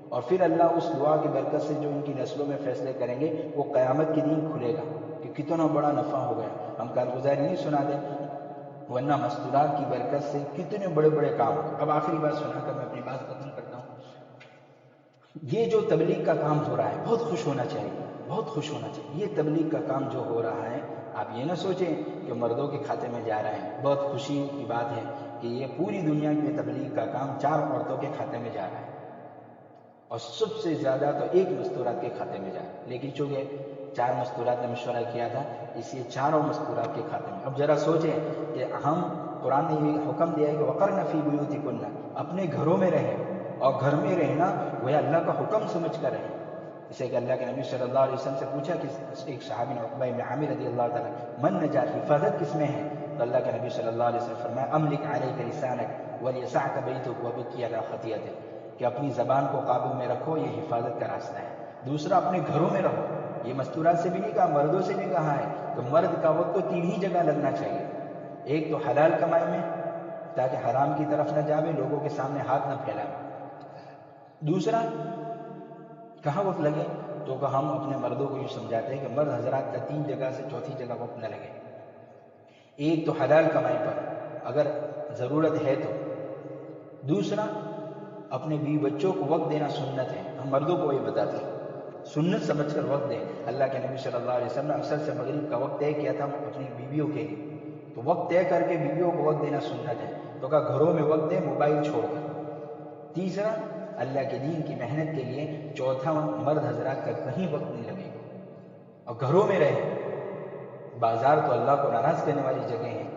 اور پھر اللہ اس دعا کی برکت سے جو ان کی نسلوں میں فیصلے کریں گے وہ قیامت کے دن کھلے گا کہ کتنا بڑا نفع ہو گیا۔ ہم کارگزاری نہیں سنا دیں، ورنہ مستورات کی برکت سے کتنے بڑے بڑے کام ہو گئے۔ اب آخری بات سنا کر میں اپنی بات ختم کرتا ہوں۔ یہ جو تبلیغ کا کام ہو رہا ہے بہت خوش ہونا چاہیے، بہت خوش ہونا چاہیے۔ یہ تبلیغ کا کام جو ہو رہا ہے، آپ یہ نہ سوچیں کہ مردوں کے کھاتے میں جا رہا ہے، بہت خوشی کی بات ہے کہ یہ پوری دنیا میں تبلیغ کا کام 4 عورتوں کے کھاتے میں جا رہا ہے، اور سب سے زیادہ تو 1 مستورات کے کھاتے میں جا رہا ہے، لیکن چونکہ 4 مستورات نے مشورہ کیا تھا اس لیے 4 مستورات کے کھاتے میں۔ اب ذرا سوچیں کہ ہم، قرآن نے یہ حکم دیا ہے کہ وقرن فی بیوتکن، اپنے گھروں میں رہیں، اور گھر میں رہنا وہ اللہ کا حکم سمجھ کر رہیں۔ اسے کہ اللہ کے نبی صلی اللہ علیہ وسلم سے پوچھا کہ ایک صحابی نے، عقبہ بن عامر رضی اللہ تعالیٰ، من نجات، حفاظت کس میں ہے؟ تو اللہ کے نبی صلی اللہ علیہ وسلم فرمایا املک علیک لسانک ولیسعک بیتک وبکی علی خطیئتک، کہ اپنی زبان کو قابو میں رکھو، یہ حفاظت کا راستہ ہے۔ دوسرا، اپنے گھروں میں رہو، یہ مستورات سے بھی نہیں کہا، مردوں سے بھی کہا ہے کہ مرد کا وقت تو 3 ہی جگہ لگنا چاہیے، ایک تو حلال کمائی میں تاکہ حرام کی طرف نہ جاوے، لوگوں کے سامنے ہاتھ نہ پھیلائے۔ دوسرا کہاں وقت لگے؟ تو کہ ہم اپنے مردوں کو یوں سمجھاتے ہیں کہ مرد حضرات کا 3 جگہ سے چوتھی جگہ وقت نہ لگے، ایک تو حلال کمائی پر اگر ضرورت ہے تو، دوسرا اپنے بیوی بچوں کو وقت دینا سنت ہے، ہم مردوں کو یہ بتاتے ہیں سنت سمجھ کر وقت دیں۔ اللہ کے نبی صلی اللہ علیہ وسلم نے عصر سے مغرب کا وقت طے کیا تھا اپنی بیویوں کے لیے، تو وقت طے کر کے بیویوں کو وقت دینا سنت ہے، تو کہا گھروں میں وقت دیں موبائل چھوڑ کر۔ تیسرا، اللہ کے دین کی محنت کے لیے۔ چوتھا، مرد حضرات کا کہیں وقت نہیں لگے گا اور گھروں میں رہے۔ بازار تو اللہ کو ناراض کرنے والی جگہ ہیں،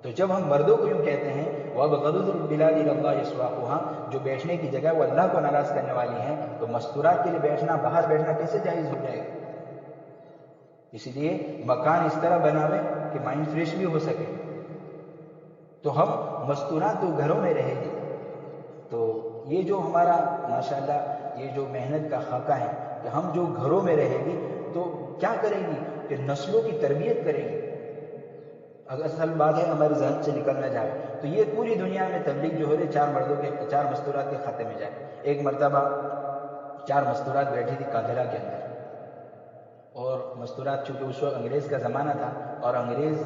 تو جب ہم مردوں کو یوں کہتے ہیں وَأَبْغَضُ الْبِلَادِ إِلَى اللَّهِ أَسْوَاقُهَا، جو بیٹھنے کی جگہ وہ اللہ کو ناراض کرنے والی ہیں، تو مستورات کے لیے بیٹھنا، باہر بیٹھنا کیسے جائز ہو جائے گا؟ اس لیے مکان اس طرح بناوے کہ مائنڈ فریش بھی ہو سکے۔ تو ہم مستورات تو گھروں میں رہے گی، تو یہ جو ہمارا ماشاءاللہ یہ جو محنت کا خاکہ ہے کہ ہم جو گھروں میں رہے گی تو کیا کرے گی کہ نسلوں کی تربیت کرے گی۔ اگر اصل بات ہے ہمارے ذہن سے نکل نہ جائے تو یہ پوری دنیا میں تبلیغ جو ہو رہی 4 مستورات کے کھاتے میں جائے۔ ایک مرتبہ 4 مستورات بیٹھی تھی کاندھلا کے اندر، اور مستورات چونکہ اس وقت انگریز کا زمانہ تھا، اور انگریز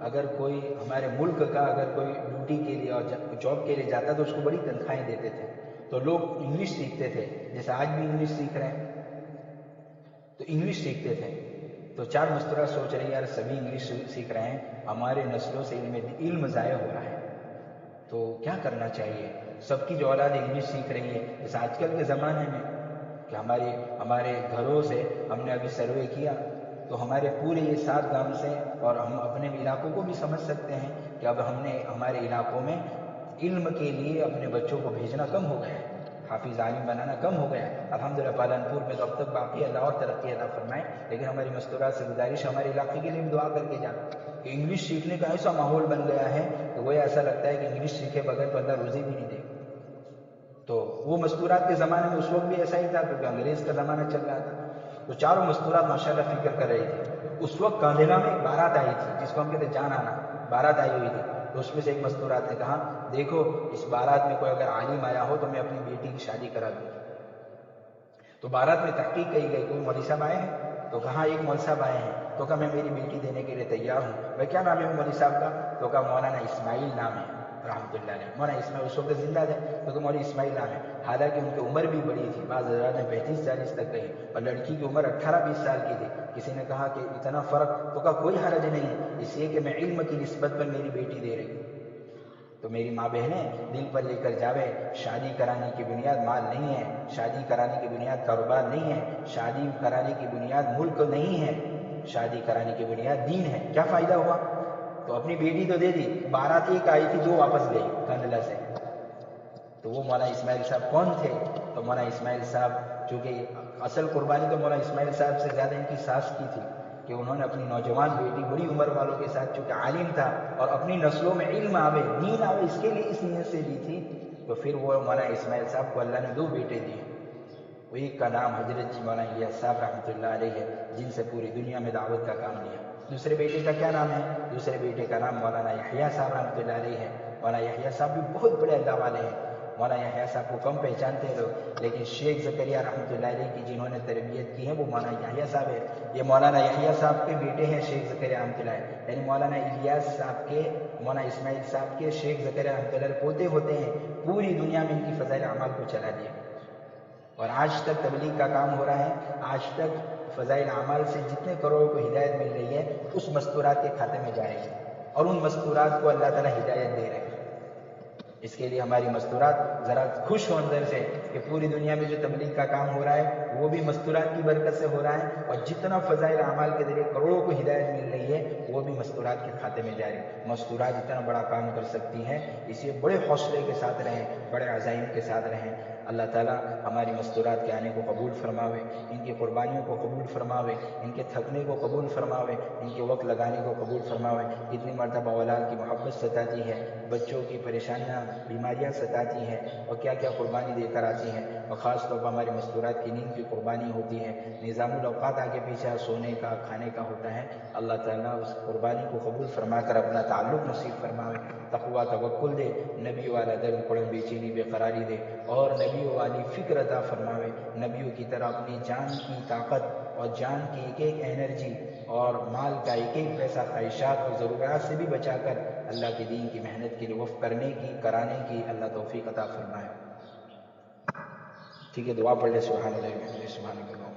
اگر کوئی ہمارے ملک کا اگر کوئی ڈیوٹی کے لیے اور جاب کے لیے جاتا تو اس کو بڑی تنخواہیں دیتے تھے، تو لوگ انگلش سیکھتے تھے، جیسے آج بھی انگلش سیکھ رہے ہیں تو انگلش سیکھتے تھے۔ تو 4 مستورات سوچ رہی یار سبھی انگلش سیکھ رہے ہیں، ہمارے نسلوں سے علم ضائع ہو رہا ہے، تو کیا کرنا چاہیے؟ سب کی جو اولاد انگلش سیکھ رہی ہے، جیسے آج کل کے زمانے میں کہ ہمارے گھروں سے ہم نے ابھی سروے کیا تو ہمارے پورے یہ 7 گاؤں سے، اور ہم اپنے علاقوں کو بھی سمجھ سکتے ہیں کہ اب ہم نے ہمارے علاقوں میں علم کے لیے اپنے بچوں کو بھیجنا کم ہو گیا ہے، حافظ عالم بنانا کم ہو گیا ہے۔ الحمدللہ پالنپور میں تو اب تک باقی، اللہ اور ترقی عطا فرمائے، لیکن ہماری مستورات سے گزارش ہے ہمارے علاقے کے لیے بھی دعا کر کے جانا کہ انگلش سیکھنے کا ایسا ماحول بن گیا ہے کہ وہ ایسا لگتا ہے کہ انگلش سیکھے بغیر تو اللہ روزی بھی نہیں دے گا۔ تو وہ مستورات کے زمانے میں اس وقت بھی ایسا ہی تھا کیونکہ انگریز کا زمانہ چل رہا تھا، تو چاروں مستورات ماشاءاللہ فکر کر رہی تھی۔ اس وقت کاندھلا میں ایک بارات آئی تھی جس کو ہم کہتے ہیں جان آنا، بارات آئی ہوئی تھی، تو اس میں سے ایک مستورات نے کہا دیکھو اس بارات میں کوئی اگر عالم آیا ہو تو میں اپنی بیٹی کی شادی کرا دوں گی۔ تو بارات میں تحقیق کی گئی کوئی مولوی صاحب آئے ہیں، تو کہا ایک مولوی صاحب آئے ہیں، تو کہا میں میری بیٹی دینے کے لیے تیار ہوں۔ بھائی کیا نام ہے وہ مولوی صاحب کا؟ تو کہا مولانا اسماعیل نام ہے رحمۃ اللہ علیہ۔ مولانا اسماعیل اس وقت زندہ تھے، تو کہ مولوی اسماعیل نام ہے، حالانکہ ان کی عمر بھی بڑی تھی، بعض حضرات نے 35-40 تک کہی، اور لڑکی کی عمر 18-20 سال کی تھی۔ کسی نے کہا کہ اتنا فرق، تو کہا کوئی حرج نہیں ہے، اس لیے کہ میں علم کی نسبت پر میری بیٹی دے رہی ہوں۔ تو میری ماں بہنیں دل پر لے کر جاوے، شادی کرانے کی بنیاد مال نہیں ہے، شادی کرانے کی بنیاد کاروبار نہیں ہے، شادی کرانے کی بنیاد ملک نہیں ہے، شادی کرانے کی بنیاد دین ہے۔ کیا فائدہ ہوا؟ تو اپنی بیٹی تو دے دی، بارات ایک آئی تھی 2 واپس گئی کاندھلا سے۔ تو وہ مولانا اسماعیل صاحب کون تھے؟ تو مولانا اسماعیل صاحب چونکہ اصل قربانی تو مولانا اسماعیل صاحب سے زیادہ ان کی ساس کی تھی کہ انہوں نے اپنی نوجوان بیٹی بڑی عمر والوں کے ساتھ، چونکہ عالم تھا اور اپنی نسلوں میں علم آوے دین آوے اس کے لیے اس نیت سے دی تھی، تو پھر وہ مولانا اسماعیل صاحب کو اللہ نے 2 بیٹے دیے۔ وہ ایک کا نام حضرت جی مولانا الیاس صاحب رحمۃ اللہ علیہ ہے جن سے پوری دنیا میں دعوت کا کام لیا۔ دوسرے بیٹے کا کیا نام ہے؟ دوسرے بیٹے کا نام مولانا یحییٰ صاحب رحمۃ اللہ علیہ ہے۔ مولانا یحییٰ صاحب بھی بہت بڑے اللہ والے ہیں، مولانا یحییٰ صاحب کو کم پہچانتے ہیں لوگ، لیکن شیخ زکریا رحمۃ اللہ علیہ کی جنہوں نے تربیت کی ہے وہ مولانا یحییٰ صاحب ہے۔ یہ مولانا یحییٰ صاحب کے بیٹے ہیں شیخ زکریا رحمۃ اللہ علیہ، یعنی مولانا الیاس صاحب کے، مولانا اسماعیل صاحب کے شیخ زکریا رحمۃ اللہ علیہ پوتے ہوتے ہیں۔ پوری دنیا میں ان کی فضائل اعمال کو چلا دیا، اور آج تک تبلیغ کا کام ہو رہا ہے۔ آج تک فضائل اعمال سے جتنے کروڑوں کو ہدایت مل رہی ہے اس مستورات کے کھاتے میں جائے گی، اور ان مستورات کو اللہ تعالیٰ ہدایت دے رہے ہیں۔ اس کے لیے ہماری مستورات ذرا خوش ہو اندر سے کہ پوری دنیا میں جو تبلیغ کا کام ہو رہا ہے وہ بھی مستورات کی برکت سے ہو رہا ہے، اور جتنا فضائل اعمال کے ذریعے کروڑوں کو ہدایت مل رہی ہے وہ بھی مستورات کے کھاتے میں جاری۔ مستورات اتنا بڑا کام کر سکتی ہیں، اس لیے بڑے حوصلے کے ساتھ رہیں، بڑے عزائم کے ساتھ رہیں۔ اللہ تعالیٰ ہماری مستورات کے آنے کو قبول فرماوے، ان کی قربانیوں کو قبول فرماوے، ان کے تھکنے کو قبول فرماوے، ان کے وقت لگانے کو قبول فرماوے۔ کتنی مرتبہ اولاد کی محبت ستاتی ہے، بچوں کی پریشانیاں بیماریاں ستاتی ہیں، اور کیا کیا قربانی دے کر آتی ہیں، اور خاص طور پر ہماری مستورات کی نیند کی قربانی ہوتی ہے، نظام الاوقات آگے پیچھے سونے کا کھانے کا ہوتا ہے۔ اللہ تعالیٰ اس قربانی کو قبول فرما کر اپنا تعلق نصیب فرماوے، تقوی توکل دے، نبی والا درد پڑن بے چینی بے قراری دے، اور نبیوں والی فکر عطا فرماوے، نبیوں کی طرح اپنی جان کی طاقت اور جان کی ایک ایک انرجی اور مال کا ایک ایک پیسہ خواہشات اور ضروریات سے بھی بچا کر اللہ کے دین کی محنت کے لیے وقف کرنے کی، کرانے کی اللہ توفیق عطا فرمائے۔ ٹھیک ہے، دعا پڑھ لے۔ سبحان اللہ و بحمدہ، سبحانک اللہم